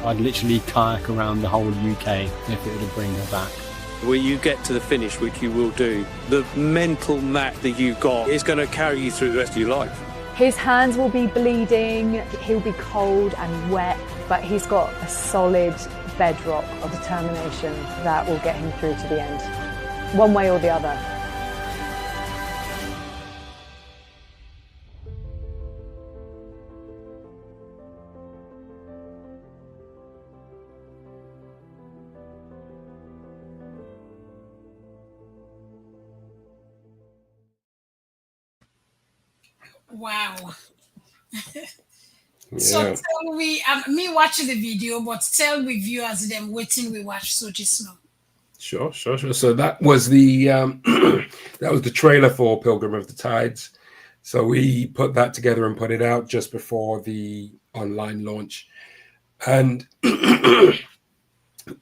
I'd literally kayak around the whole UK if it would bring her back. When you get to the finish, which you will do, the mental knack that you've got is going to carry you through the rest of your life. His hands will be bleeding, he'll be cold and wet, but he's got a solid bedrock of determination that will get him through to the end, one way or the other. Wow. So tell me, me watching the video, but tell me viewers them waiting we watch so just now. Sure. So that was the that was the trailer for Pilgrim of the Tides. So we put that together and put it out just before the online launch. And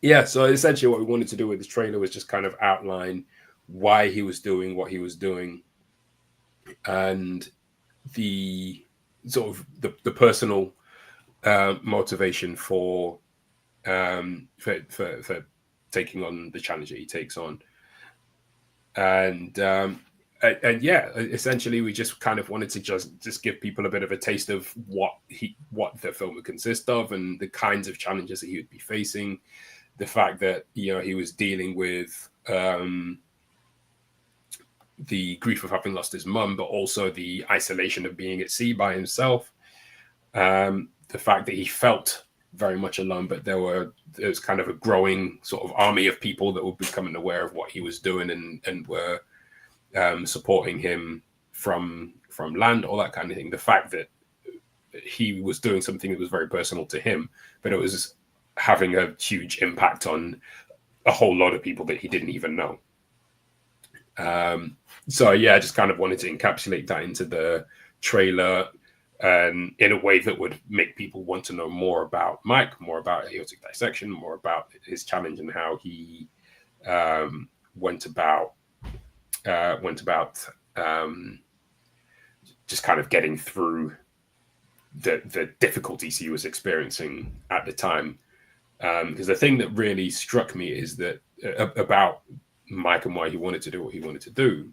yeah, so essentially what we wanted to do with the trailer was just kind of outline why he was doing what he was doing and the sort of the personal motivation for taking on the challenge that he takes on, and yeah, essentially we just kind of wanted to just give people a bit of a taste of what the film would consist of and the kinds of challenges that he would be facing, the fact that he was dealing with the grief of having lost his mum, but also the isolation of being at sea by himself. The fact that he felt very much alone, but there was kind of a growing sort of army of people that were becoming aware of what he was doing and were supporting him from land, all that kind of thing. The fact that he was doing something that was very personal to him, but it was having a huge impact on a whole lot of people that he didn't even know. So yeah, I just kind of wanted to encapsulate that into the trailer in a way that would make people want to know more about Mike, more about aortic dissection, more about his challenge and how he went about just kind of getting through the difficulties he was experiencing at the time. Because the thing that really struck me is that about Mike and why he wanted to do what he wanted to do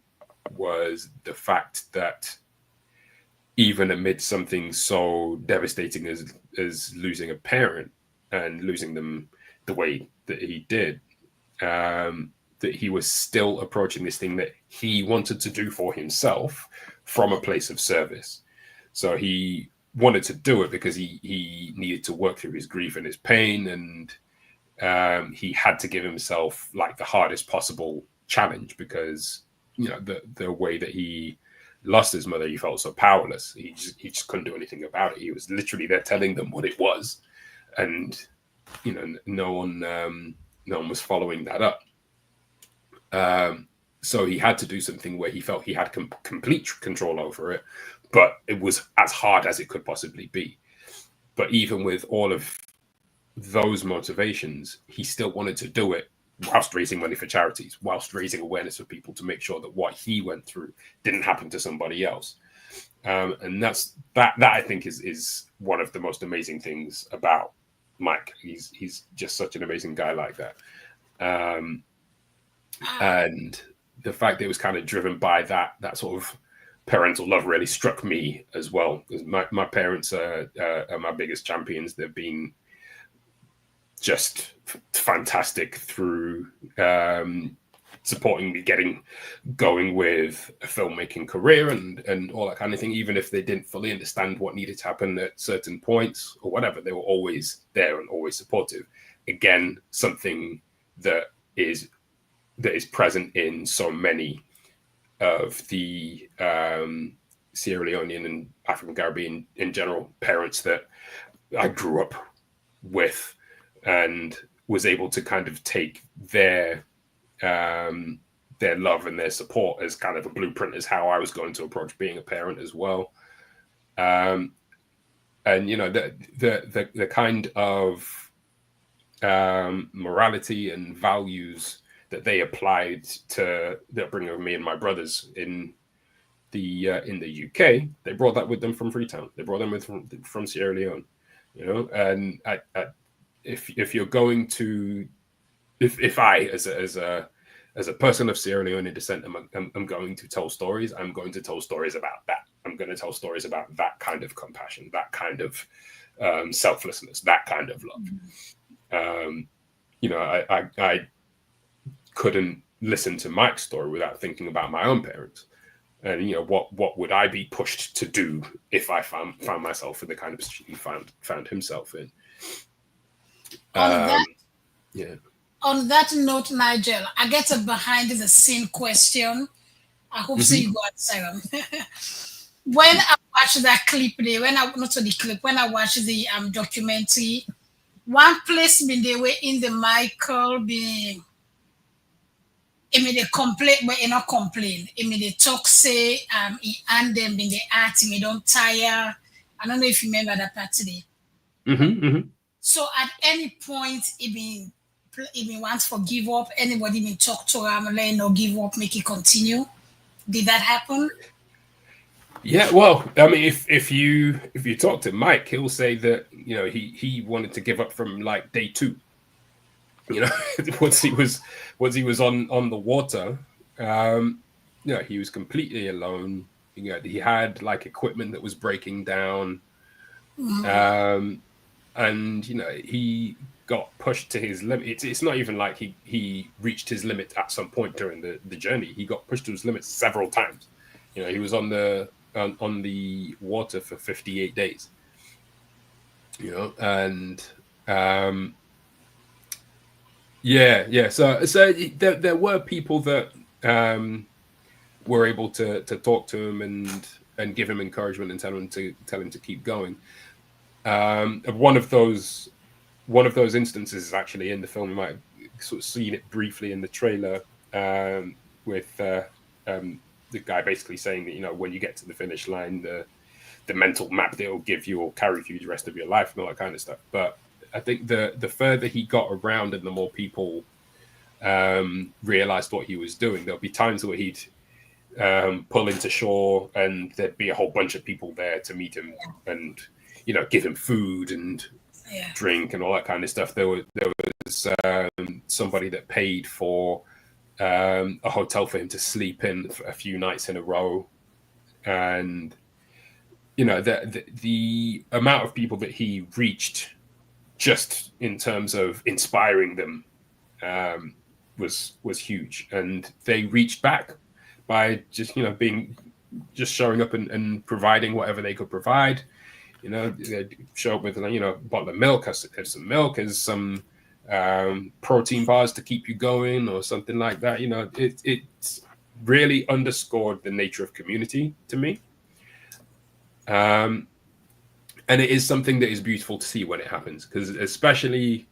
was the fact that even amid something so devastating as losing a parent and losing them the way that he did, that he was still approaching this thing that he wanted to do for himself from a place of service. So he wanted to do it because he needed to work through his grief and his pain, and he had to give himself like the hardest possible challenge because the way that he lost his mother, he felt so powerless. He just couldn't do anything about it. He was literally there telling them what it was, and no one was following that up. So he had to do something where he felt he had complete control over it, but it was as hard as it could possibly be. But even with all of those motivations, he still wanted to do it whilst raising money for charities, whilst raising awareness of people to make sure that what he went through didn't happen to somebody else. And that I think is one of the most amazing things about Mike. He's just such an amazing guy like that. And the fact that it was kind of driven by that sort of parental love really struck me as well. My parents are my biggest champions. They've been just fantastic through supporting me getting going with a filmmaking career and all that kind of thing. Even if they didn't fully understand what needed to happen at certain points or whatever, they were always there and always supportive. Again, something that is present in so many of the Sierra Leonean and African Caribbean in general parents that I grew up with, and was able to kind of take their love and their support as kind of a blueprint as how I was going to approach being a parent as well. And you know, the kind of morality and values that they applied to the upbringing of me and my brothers in the UK, they brought that with them from Freetown. They brought them with from Sierra Leone, you know. And if you're going to, if I as a person of Sierra Leone descent, I'm going to tell stories. I'm going to tell stories about that. I'm going to tell stories about that kind of compassion, that kind of selflessness, that kind of love. You know, I couldn't listen to Mike's story without thinking about my own parents, and you know, what would I be pushed to do if I found myself in the kind of position he found himself in. Yeah. On that note, Nigel, I get a behind the scene question. I hope so you go answer them. When I watched that clip there, when I watched the documentary, one place when they were in the Michael being, I mean they complain, but they not complain. I mean they talk say he and them in the art, he don't tire. I don't know if you remember that part today. So at any point, if he wants to give up, anybody may talk to him, let him know give up, make it continue. Did that happen? Yeah, well, I mean, if you talk to Mike, he'll say that, you know, he wanted to give up from like day 2. You know, once he was on the water, you know, he was completely alone. You know, he had like equipment that was breaking down. And you know, he got pushed to his limit. It's not even like he reached his limit at some point during the journey. He got pushed to his limit several times. You know, he was on the water for 58 days. You know, and yeah. So there were people that were able to talk to him and give him encouragement and tell him to keep going. One of those instances is actually in the film. You might have sort of seen it briefly in the trailer, with the guy basically saying that, you know, when you get to the finish line, the mental map that it'll give you will carry you the rest of your life and all that kind of stuff. But I think the further he got around and the more people realized what he was doing, there'll be times where he'd pull into shore and there'd be a whole bunch of people there to meet him and, you know, give him food and drink and all that kind of stuff. There was somebody that paid for a hotel for him to sleep in for a few nights in a row. And, you know, the amount of people that he reached just in terms of inspiring them was huge. And they reached back by just, you know, just showing up and providing whatever they could provide. You know, they'd show up with, you know, a bottle of milk, have some milk, as some protein bars to keep you going or something like that. You know, it really underscored the nature of community to me. And it is something that is beautiful to see when it happens, because especially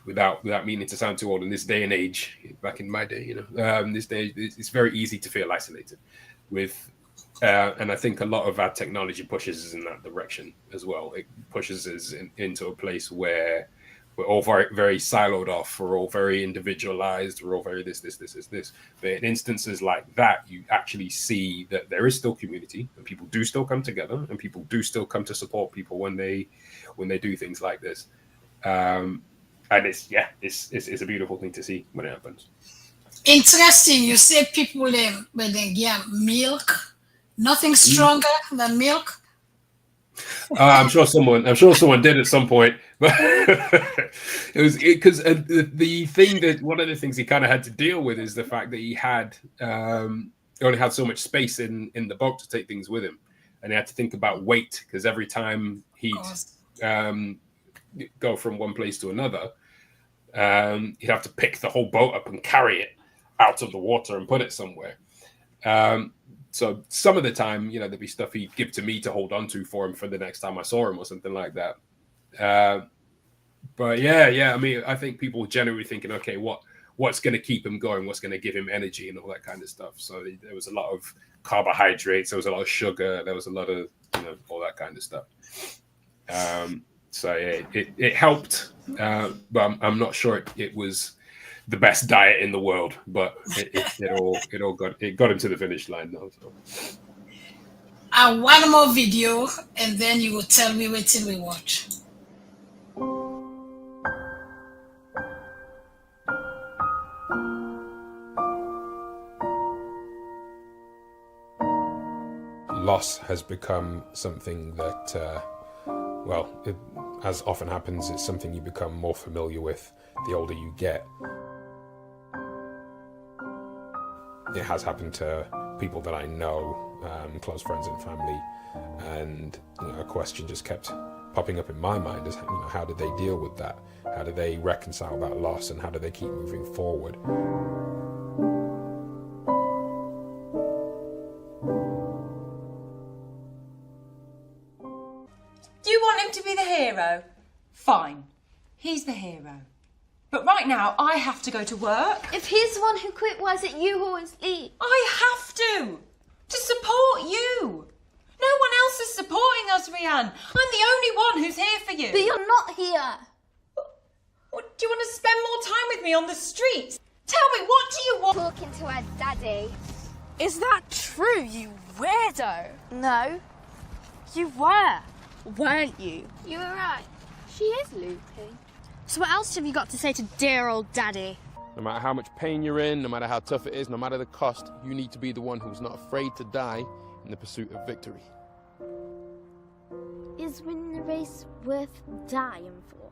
without meaning to sound too old, in this day and age, back in my day, you know, this day, it's very easy to feel isolated with. And I think a lot of our technology pushes us in that direction as well. It pushes us into a place where we're all very, very siloed off. We're all very individualized. We're all very this. But in instances like that, you actually see that there is still community, and people do still come together, and people do still come to support people when they do things like this. And it's a beautiful thing to see when it happens. Interesting. You say people when they get milk Nothing stronger than milk. I'm sure someone did at some point, but it was because the thing that one of the things he kind of had to deal with is the fact that he only had so much space in the boat to take things with him, and he had to think about weight because every time he'd go from one place to another, he'd have to pick the whole boat up and carry it out of the water and put it somewhere. So some of the time, there'd be stuff he'd give to me to hold on to for him for the next time I saw him or something like that. But yeah. I mean, I think people generally thinking, okay, what's going to keep him going? What's going to give him energy and all that kind of stuff? So there was a lot of carbohydrates. There was a lot of sugar. There was a lot of, all that kind of stuff. So yeah, it helped. But I'm not sure it was the best diet in the world, but it all got him to the finish line now. So. One more video, and then you will tell me what we watch. Loss has become something that, as often happens, it's something you become more familiar with the older you get. It has happened to people that I know, close friends and family, and a question just kept popping up in my mind is, how did they deal with that? How do they reconcile that loss, and how do they keep moving forward? Do you want him to be the hero? Fine, he's the hero. But right now, I have to go to work. If he's the one who quit, why is it you who always leave? I have to support you. No one else is supporting us, Rianne. I'm the only one who's here for you. But you're not here. What, do you want to spend more time with me on the streets? Tell me, what do you want? Talking to her daddy. Is that true, you weirdo? No. You were, weren't you? You were right. She is loopy. So what else have you got to say to dear old daddy? No matter how much pain you're in, no matter how tough it is, no matter the cost, you need to be the one who's not afraid to die in the pursuit of victory. Is winning the race worth dying for?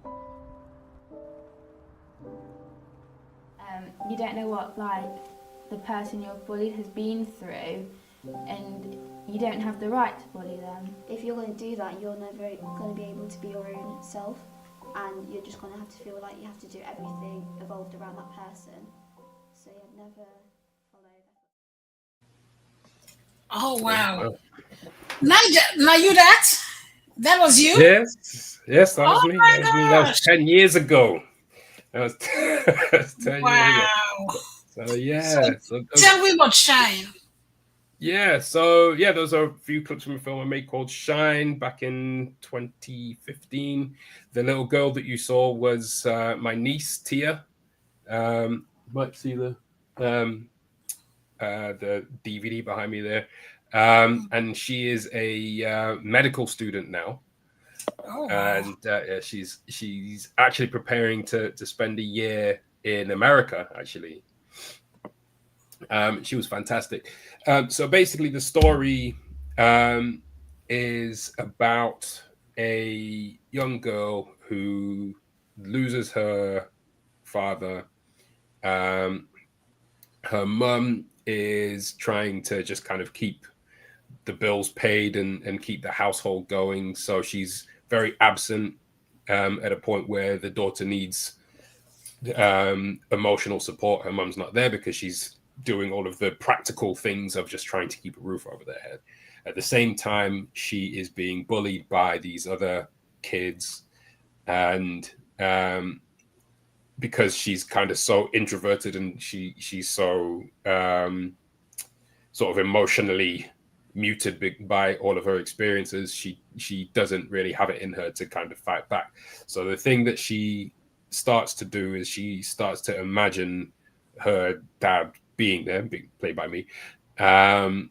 You don't know what the person you're bullied has been through, and you don't have the right to bully them. If you're going to do that, you're never going to be able to be your own self. And you're just going to have to feel like you have to do everything evolved around that person. So you'd never follow that. Oh, wow. Nigel, now you that? That was you? Yes, that was me. My That was 10 years ago. That was 10 years ago. So, yeah. Tell me about Shine. Yeah, those are a few clips from a film I made called Shine back in 2015. The little girl that you saw was my niece, Tia. You might see the DVD behind me there. And she is a medical student now. Oh. And she's actually preparing to spend a year in America, actually. She was fantastic. So basically the story is about a young girl who loses her father. Her mum is trying to just kind of keep the bills paid and keep the household going. So she's very absent at a point where the daughter needs emotional support. Her mum's not there because she's doing all of the practical things of just trying to keep a roof over their head. At the same time, she is being bullied by these other kids. And because she's kind of so introverted and she's so sort of emotionally muted by all of her experiences, she doesn't really have it in her to kind of fight back. So the thing that she starts to do is she starts to imagine her dad being there, being played by me. And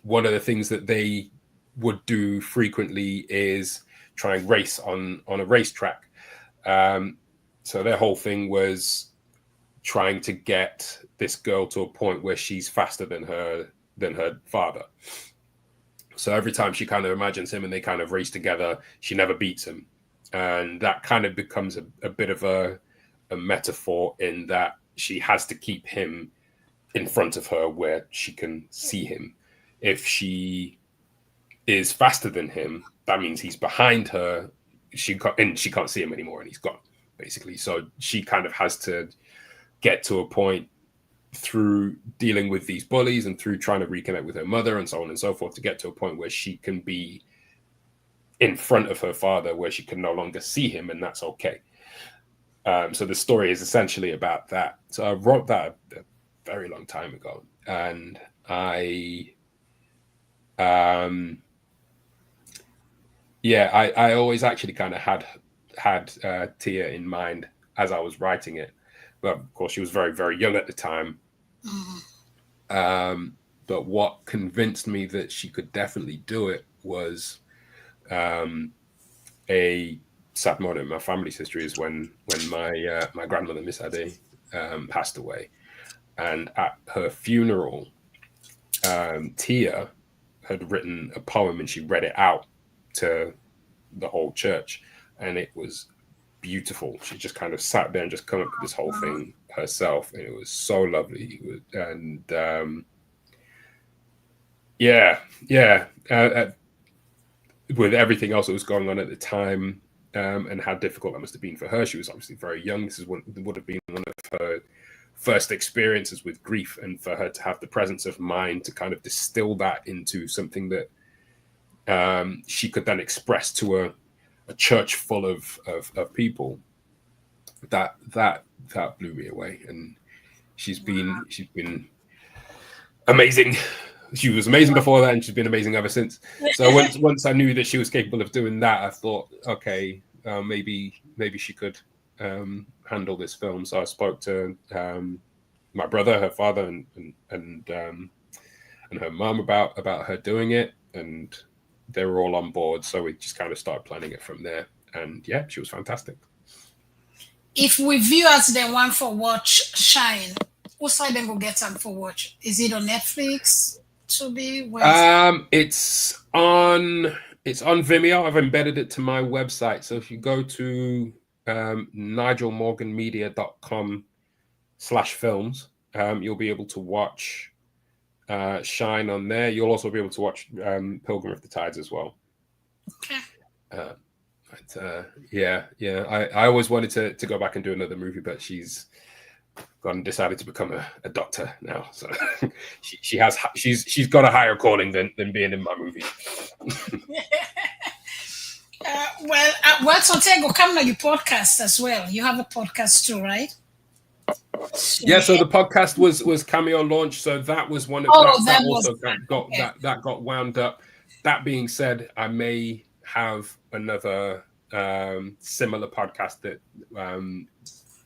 one of the things that they would do frequently is try and race on a racetrack. So their whole thing was trying to get this girl to a point where she's faster than than her father. So every time she kind of imagines him and they kind of race together, she never beats him. And that kind of becomes a bit of a metaphor in that she has to keep him in front of her where she can see him. If she is faster than him, that means he's behind her. She can't see him anymore and he's gone, basically. So she kind of has to get to a point through dealing with these bullies and through trying to reconnect with her mother and so on and so forth to get to a point where she can be in front of her father, where she can no longer see him, and that's okay. So the story is essentially about that. So I wrote that a very long time ago, and I always actually kind of had Tia in mind as I was writing it. But of course, she was very, very young at the time. But what convinced me that she could definitely do it was a sad moment in my family's history is when my grandmother, Miss Ade, passed away. And at her funeral, Tia had written a poem and she read it out to the whole church. And it was beautiful. She just kind of sat there and just come up with this whole thing herself. And it was so lovely. And with everything else that was going on at the time, and how difficult that must have been for her. She was obviously very young. This would have been one of her first experiences with grief, and for her to have the presence of mind to kind of distill that into something that she could then express to a church full of people, that blew me away. And she's been amazing. She was amazing before that, and she's been amazing ever since. So once I knew that she was capable of doing that, I thought, okay, maybe she could handle this film. So I spoke to my brother, her father, and her mom about her doing it, and they were all on board. So we just kind of started planning it from there. And yeah, she was fantastic. If we viewers then want for watch Shine, what side then go get them for watch? Is it on Netflix? To be it's on Vimeo. I've embedded it to my website. So if you go to nigelmorganmedia.com/films, you'll be able to watch Shine on there. You'll also be able to watch Pilgrim of the Tides as well. Okay. I always wanted to go back and do another movie, but she's gone and decided to become a doctor now. So she's got a higher calling than being in my movie. Santiago, come on your podcast as well. You have a podcast too, right? Yeah, so the podcast was Cameo launch, so that was one of that got wound up. That being said, I may have another similar podcast that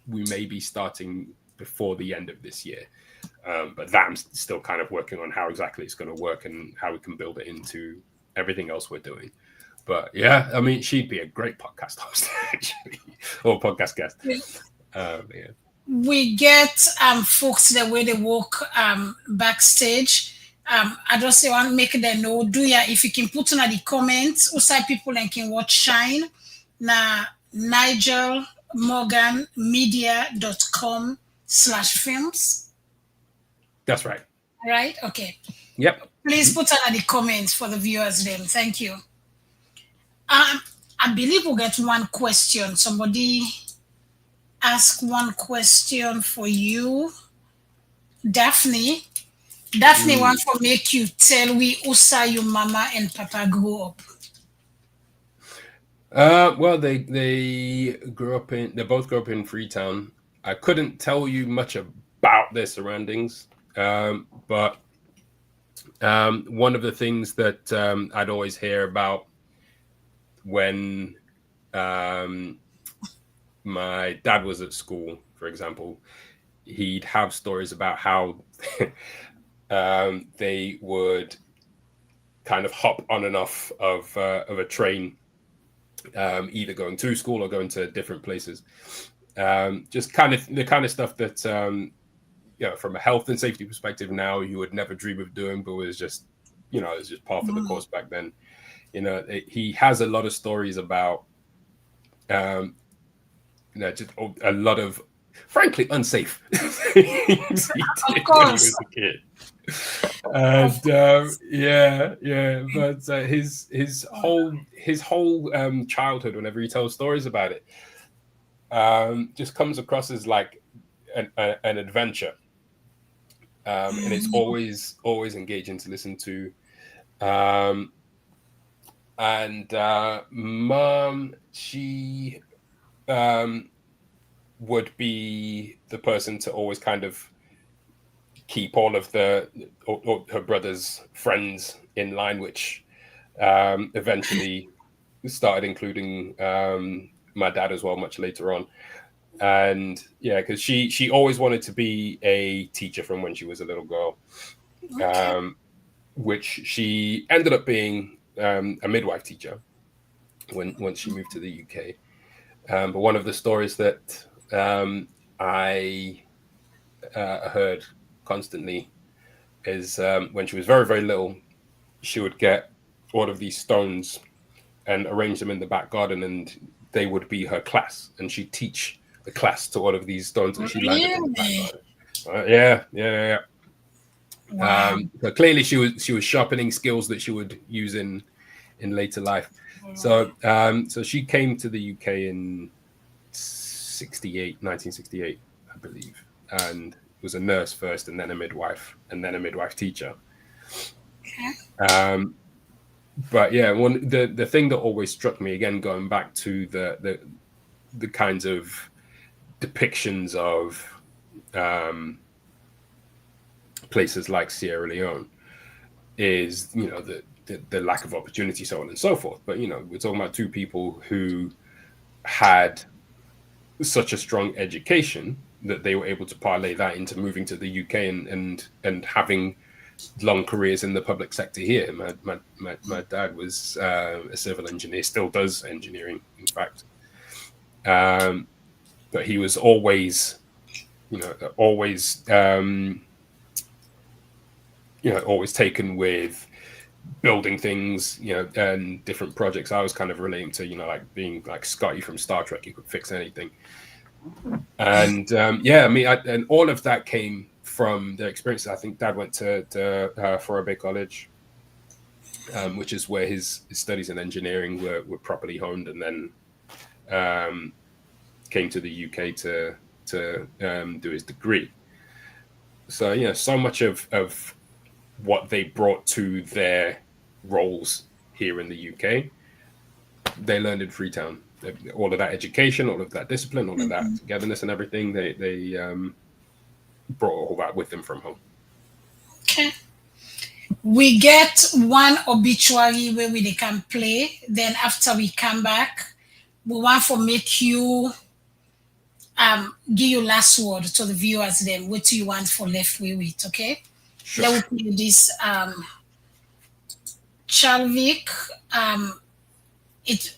we may be starting before the end of this year, but that I'm still kind of working on how exactly it's going to work and how we can build it into everything else we're doing. But yeah, I mean, she'd be a great podcast host actually, or podcast guest. Yeah. We get folks the way they walk backstage. I just say want to make them know. Do ya if you can put in the comments, also people and can watch Shine na nigelmorganmedia.com/films. That's right. Right? Okay. Yep. Please put in the comments for the viewers then. Thank you. I believe we'll get one question. Somebody ask one question for you. Daphne wants to make you tell we usa your mama and papa grew up. Well, they both grew up in Freetown. I couldn't tell you much about their surroundings, but one of the things that I'd always hear about when my dad was at school, for example, he'd have stories about how they would kind of hop on and off of a train, either going to school or going to different places. Just kind of the kind of stuff that from a health and safety perspective now, you would never dream of doing, but was just, it was just part of the course back then. He has a lot of stories about, just a lot of, frankly, unsafe things he did when he was a kid. And but his whole childhood, whenever he tells stories about it, just comes across as like an adventure, and it's always engaging to listen to. And Mom, she would be the person to always kind of keep all of her brother's friends in line, which eventually started including my dad as well much later on. And because she always wanted to be a teacher from when she was a little girl, which she ended up being a midwife teacher once she moved to the UK. But one of the stories that I heard constantly is when she was very, very little, she would get all of these stones and arrange them in the back garden, and they would be her class, and she'd teach the class to all of these stones that she lined up in the back garden. Yeah. Wow. But clearly she was sharpening skills that she would use in later life. So she came to the UK in 1968, I believe, and was a nurse first, and then a midwife, and then a midwife teacher. But yeah, the thing that always struck me, again, going back to the kinds of depictions of places like Sierra Leone, is the lack of opportunity, so on and so forth. But we're talking about two people who had such a strong education that they were able to parlay that into moving to the UK and having long careers in the public sector here. My dad was a civil engineer, still does engineering, in fact. But he was always taken with building things, and different projects. I was kind of relating to, like being like Scotty from Star Trek. He could fix anything. And and all of that came from their experience. I think Dad went to Forabe College, which is where his studies in engineering were properly honed, and then came to the UK to do his degree. So so much of what they brought to their roles here in the UK, they learned in Freetown. All of that education, all of that discipline, all of that togetherness and everything, they brought all that with them from home. Okay. We get one obituary where they can play. Then after we come back, we want to make you give your last word to the viewers. Then what do you want for left with? Okay. Sure. Then we play this Chalvik.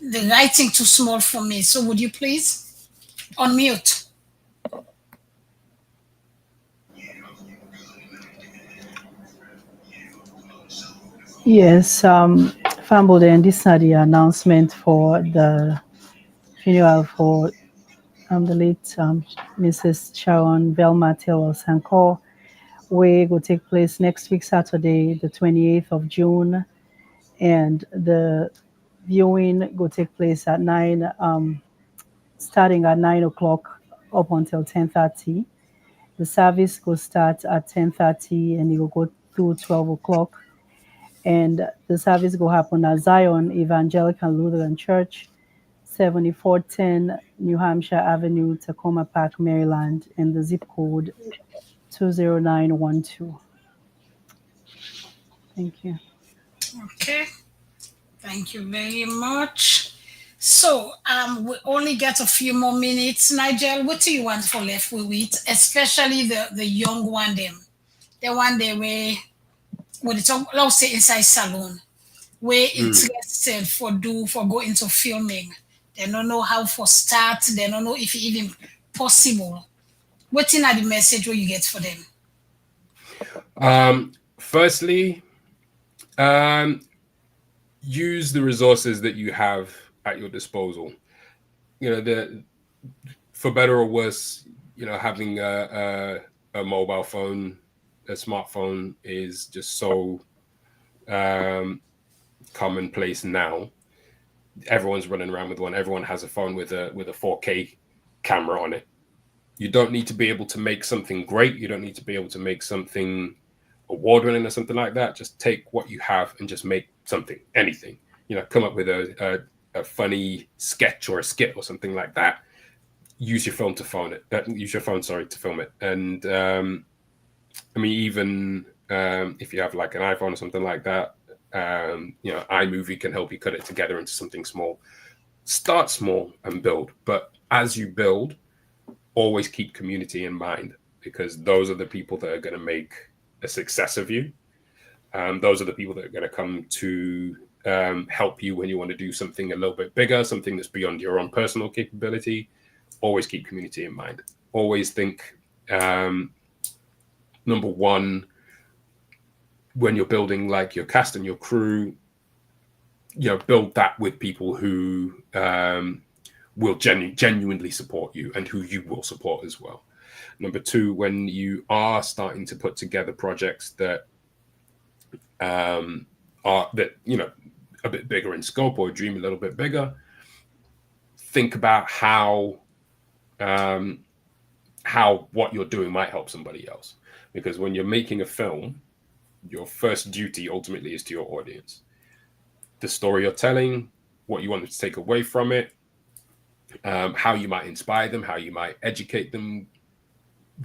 The writing too small for me. So would you please unmute? Yes, Fambolden, this is the announcement for the funeral for the late Mrs. Sharon Velma Taylor Sanko. We will take place next week, Saturday, the 28th of June, and the viewing will take place at 9, starting at 9 o'clock up until 10:30. The service will start at 10:30 and it will go through 12 o'clock. And the service will happen at Zion Evangelical Lutheran Church, 7410 New Hampshire Avenue, Tacoma Park, Maryland, and the zip code 20912. Thank you. Okay. Thank you very much. So we only get a few more minutes. Nigel, what do you want for left with, especially the young one, them, the one they were they talk, let's say inside salon, where interested for go into filming. They don't know how for start. They don't know if it even possible. What's in the message what you get for them? Firstly, use the resources that you have at your disposal. You know, for better or worse, you know, having a mobile phone, a smartphone is just so commonplace now. Everyone's running around with one. Everyone has a phone with a 4K camera on it. You don't need to be able to make something great. You don't need to be able to make something award-winning or something like that. Just take what you have and just make something, anything. You know, come up with a funny sketch or a skit or something like that. Use your phone to phone it. Use your phone, sorry, to film it. And I mean, even if you have like an iPhone or something like that, you know, iMovie can help you cut it together into something small. Start small and build. But as you build, always keep community in mind, because those are the people that are going to make a success of you. Those are the people that are going to come to help you when you want to do something a little bit bigger, something that's beyond your own personal capability. Always keep community in mind. Always think, number one, when you're building like your cast and your crew, you know, build that with people who will genuinely support you and who you will support as well. Number two, when you are starting to put together projects that are you know, a bit bigger in scope, or dream a little bit bigger, think about how what you're doing might help somebody else. Because when you're making a film, your first duty ultimately is to your audience. The story you're telling, what you want them to take away from it, how you might inspire them, how you might educate them,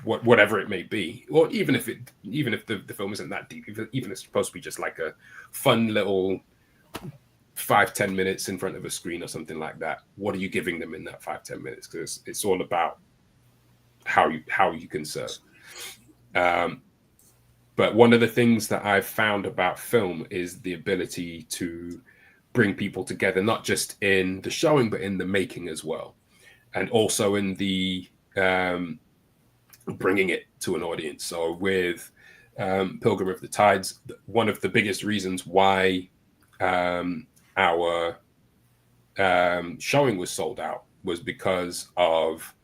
whatever it may be. Or even if the film isn't that deep, even if it's supposed to be just like a fun little 5-10 minutes in front of a screen or something like that, what are you giving them in that 5-10 minutes? Because it's all about how you can serve. But one of the things that I've found about film is the ability to bring people together, not just in the showing, but in the making as well. And also in the bringing it to an audience. So with Pilgrim of the Tides, one of the biggest reasons why our showing was sold out was because of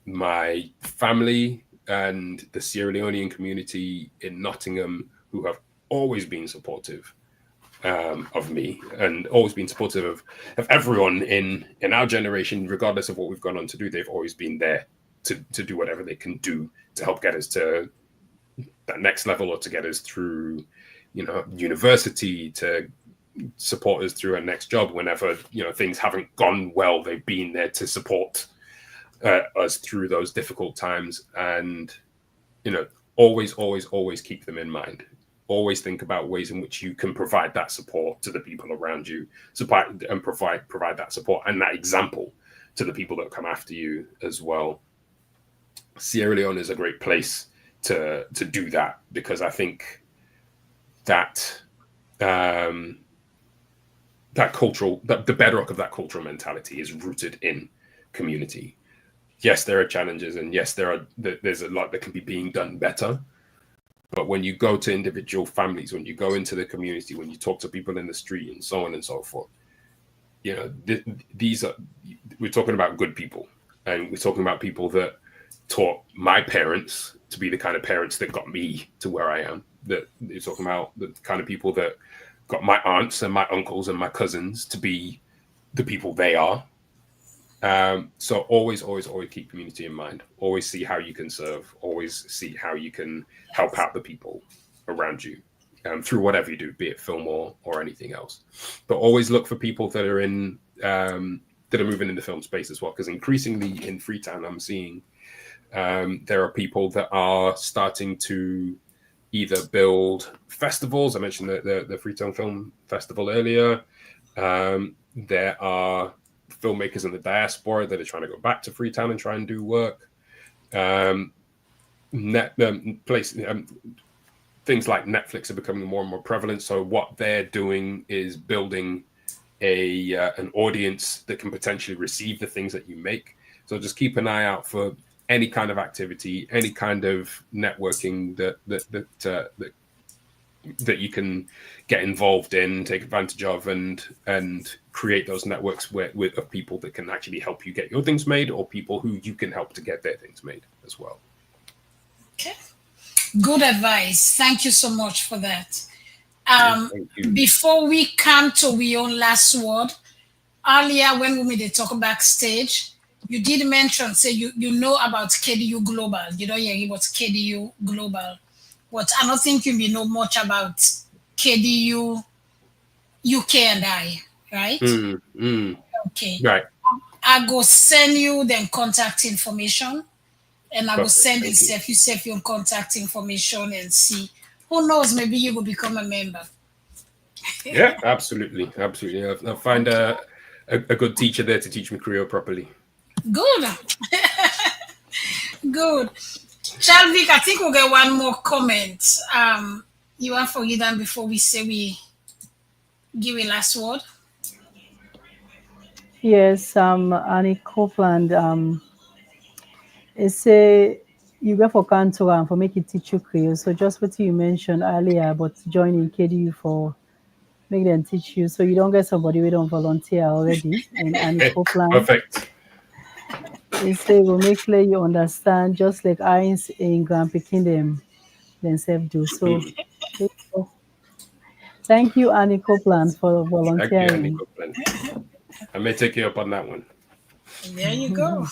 my family and the Sierra Leonean community in Nottingham, who have always been supportive of me and always been supportive of everyone in our generation, regardless of what we've gone on to do. They've always been there to do whatever they can do to help get us to that next level, or to get us through, you know, university, to support us through our next job whenever, you know, things haven't gone well. They've been there to support us through those difficult times. And, you know, always keep them in mind. Always think about ways in which you can provide that support to the people around you, and provide that support and that example to the people that come after you as well. Sierra Leone is a great place to do that, because I think that the bedrock of that cultural mentality is rooted in community. Yes, there are challenges, and yes, there's a lot that can be being done better. But when you go to individual families, when you go into the community, when you talk to people in the street and so on and so forth, you know, we're talking about good people, and we're talking about people that taught my parents to be the kind of parents that got me to where I am. That you're talking about the kind of people that got my aunts and my uncles and my cousins to be the people they are. So always keep community in mind. Always see how you can serve. Always see how you can help out the people around you through whatever you do, be it film or anything else. But always look for people that are that are moving in the film space as well. Because increasingly in Freetown, I'm seeing there are people that are starting to either build festivals. I mentioned the Freetown Film Festival earlier. There are filmmakers in the diaspora that are trying to go back to Freetown and try and do work. Things like Netflix are becoming more and more prevalent. So what they're doing is building an audience that can potentially receive the things that you make. So just keep an eye out for any kind of activity, any kind of networking that you can get involved in, take advantage of, and create those networks with of people that can actually help you get your things made, or people who you can help to get their things made as well. Okay. Good advice. Thank you so much for that. Thank you. Before we come to we own last word, earlier when we did talk backstage, you did mention, say you know about KDU Global. You don't hear about KDU Global. But I don't think you know much about KDU UK and I, right? Okay. Right. I go send you them contact information, and I will send Thank you your contact information and see. Who knows, maybe you will become a member. Yeah, absolutely. I'll find a good teacher there to teach me Creole properly. Good. Good. Chalvik, I think we'll get one more comment. You want to forget them before we say we give a last word? Yes, Annie Copeland, it say you go for Cantor and for make it teach you Creole. So just what you mentioned earlier about joining KDU for make them teach you, so you don't get somebody we don't volunteer already. And Annie Copeland, perfect. It say will make clear you understand, just like I in Grand Pekin themselves do. So thank you, Annie Copeland, for volunteering. Thank you, Annie Copeland. I may take you up on that one. There you go.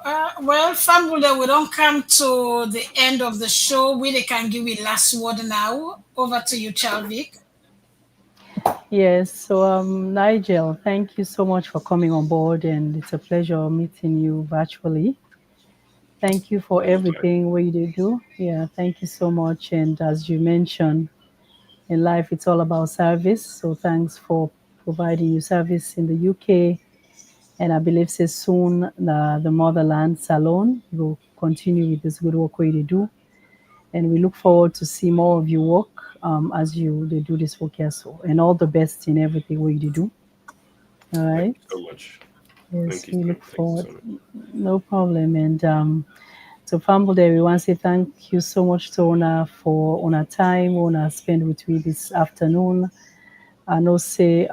Well, Fambuda, we don't come to the end of the show. We can give you last word now. Over to you, Chalvik. Yes, so Nigel, thank you so much for coming on board, and it's a pleasure meeting you virtually. Thank you for everything we do. Yeah, thank you so much. And as you mentioned, in life it's all about service. So thanks for providing your service in the UK. And I believe soon the Motherland Salon will continue with this good work we do. And we look forward to see more of your work as they do this work here. So, and all the best in everything we do. All right. Thank you so much. Yes, Thank you. we look forward. No problem. And to Famble Day, we want to say thank you so much to Ona for Ona time, Ona spend with me this afternoon. I know say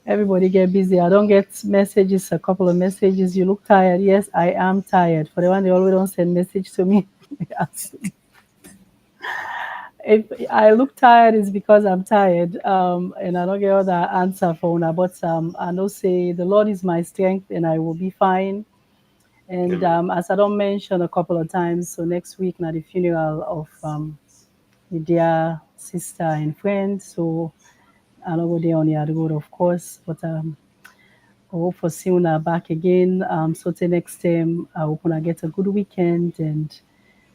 everybody get busy. I don't get messages, a couple of messages. You look tired. Yes, I am tired. For the one they always don't send message to me. If I look tired, it's because I'm tired, and I don't get all the answer for Una. But I know say the Lord is my strength, and I will be fine. And as I don't mention a couple of times, so next week now the funeral of my dear sister and friend. So I know they on the road, of course, but I hope for seeing her back again. So till next time, I hope I get a good weekend, and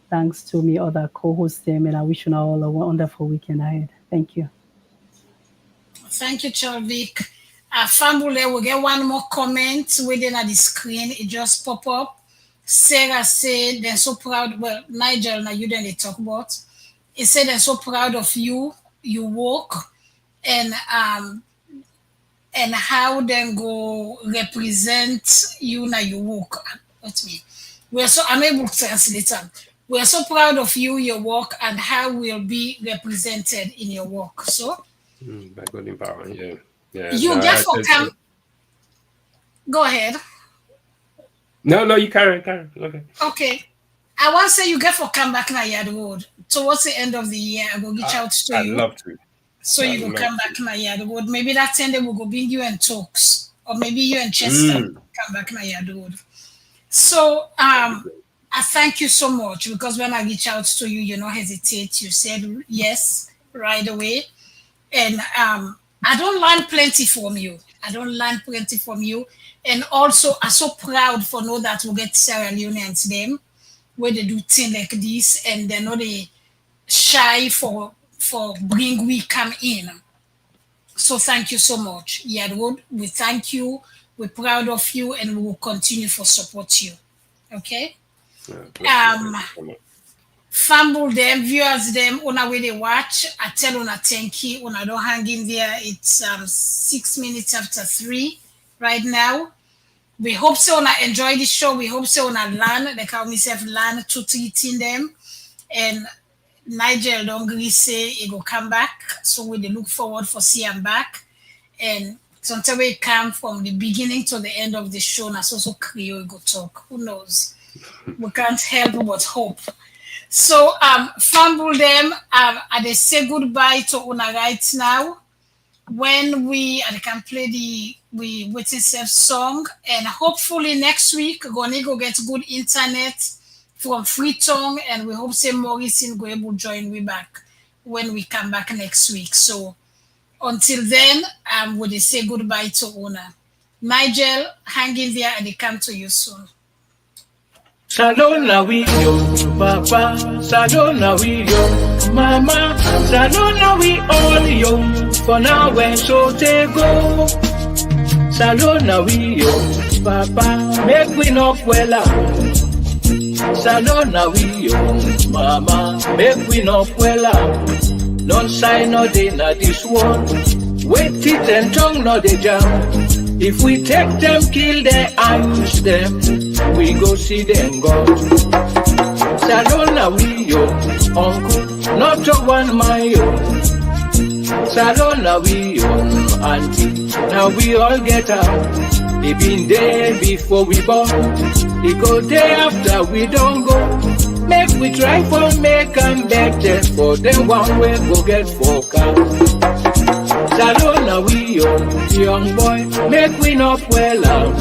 thanks to me other co-hosts them, and I wish you all a wonderful weekend ahead. Thank you. Thank you, Chalvik. Fambule, we get one more comment within at the screen. It just pop up. Sarah said they're so proud. Well, Nigel, now you didn't talk about. He said they're so proud of you, your work, and how they go represent you now your work. What's me? I'm able to translate them. We're so proud of you, your work, and how we'll be represented in your work. So by God in power, yeah. You get for come. Go ahead. No, you carry. Okay. Okay. I want to say you get for come back na Yard Road. Towards the end of the year, I will reach out to you. I'd love to. So you will come back na Yard Road. Maybe that time they will go bring you and talks. Or maybe you and Chester come back na Yard Road. So I thank you so much, because when I reach out to you, you don't hesitate. You said yes right away. And I don't learn plenty from you. And also, I'm so proud for know that we get Sierra Leoneans them where they do things like this, and they're not shy for bring we come in. So thank you so much, Yadwood. We thank you. We're proud of you, and we will continue to support you. Okay. Fumble them, viewers them, on way they watch. I tell on a thank you, on I don't hang in there. It's 6 minutes after 3 right now. We hope so una enjoy the show. We hope so una learn. They call myself learn to treating them. And Nigel don't agree say he go come back. So we look forward for see him back. And sometimes we come from the beginning to the end of the show. And so Creole go talk. Who knows? We can't help but hope. So fumble them. I say goodbye to una right now. When I can play the Waiting Self song, and hopefully next week gonna go get good internet from Freetown, and we hope say Maurice go able to join me back when we come back next week. So until then, would say goodbye to Una. Nigel, hang in there and they come to you soon. Salona we yo, papa, salona we yo, mama, salona we all yo, for now when so they go. Salona we yo, papa, make we not well out. Salona we yo, mama, make we not well out. Don't sign no day na this one, wait teeth and tongue no they jam. If we take them, kill them, and use them, we go see them go. Salona we yo, uncle, not a one my yo. Salona we yo, auntie, now we all get out. They been there before we born, they go there after we don't go. Make we try for make and better for them one way go get focused. Salona we yo, young boy, make we not well out.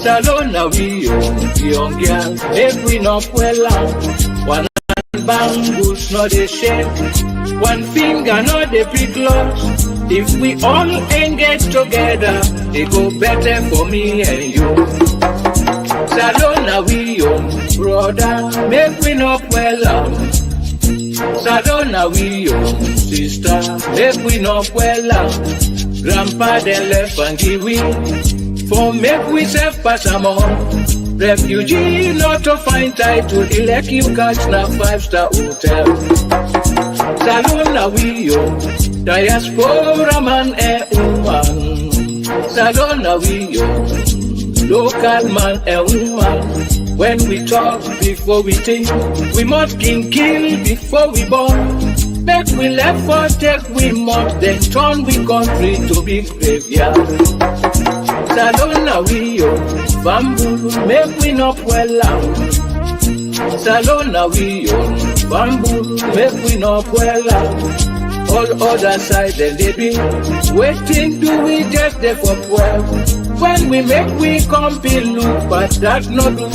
Salona we yo, young girl, make we not well out. One hand bangles not they shake, one finger not they be close. If we all engage together, it go better for me and you. Salona we yo, brother, make we not well out. Salona we yo, sister, make we not well out. Grandpa then left and give we, for make we self pass am on. Refugee not to find title, elect you catch na 5-star hotel. Salona we yo, diaspora man and woman. Salona we yo, local man and woman. When we talk before we think, we must kill before we born. Make we left for take we must, then turn we country to be graveyard. Salona we yo, bamboo, make we not well out. Salona we yo, bamboo, make we not well out. All other side then they be waiting, do we just there for 12? When we make we come be look, but that not do.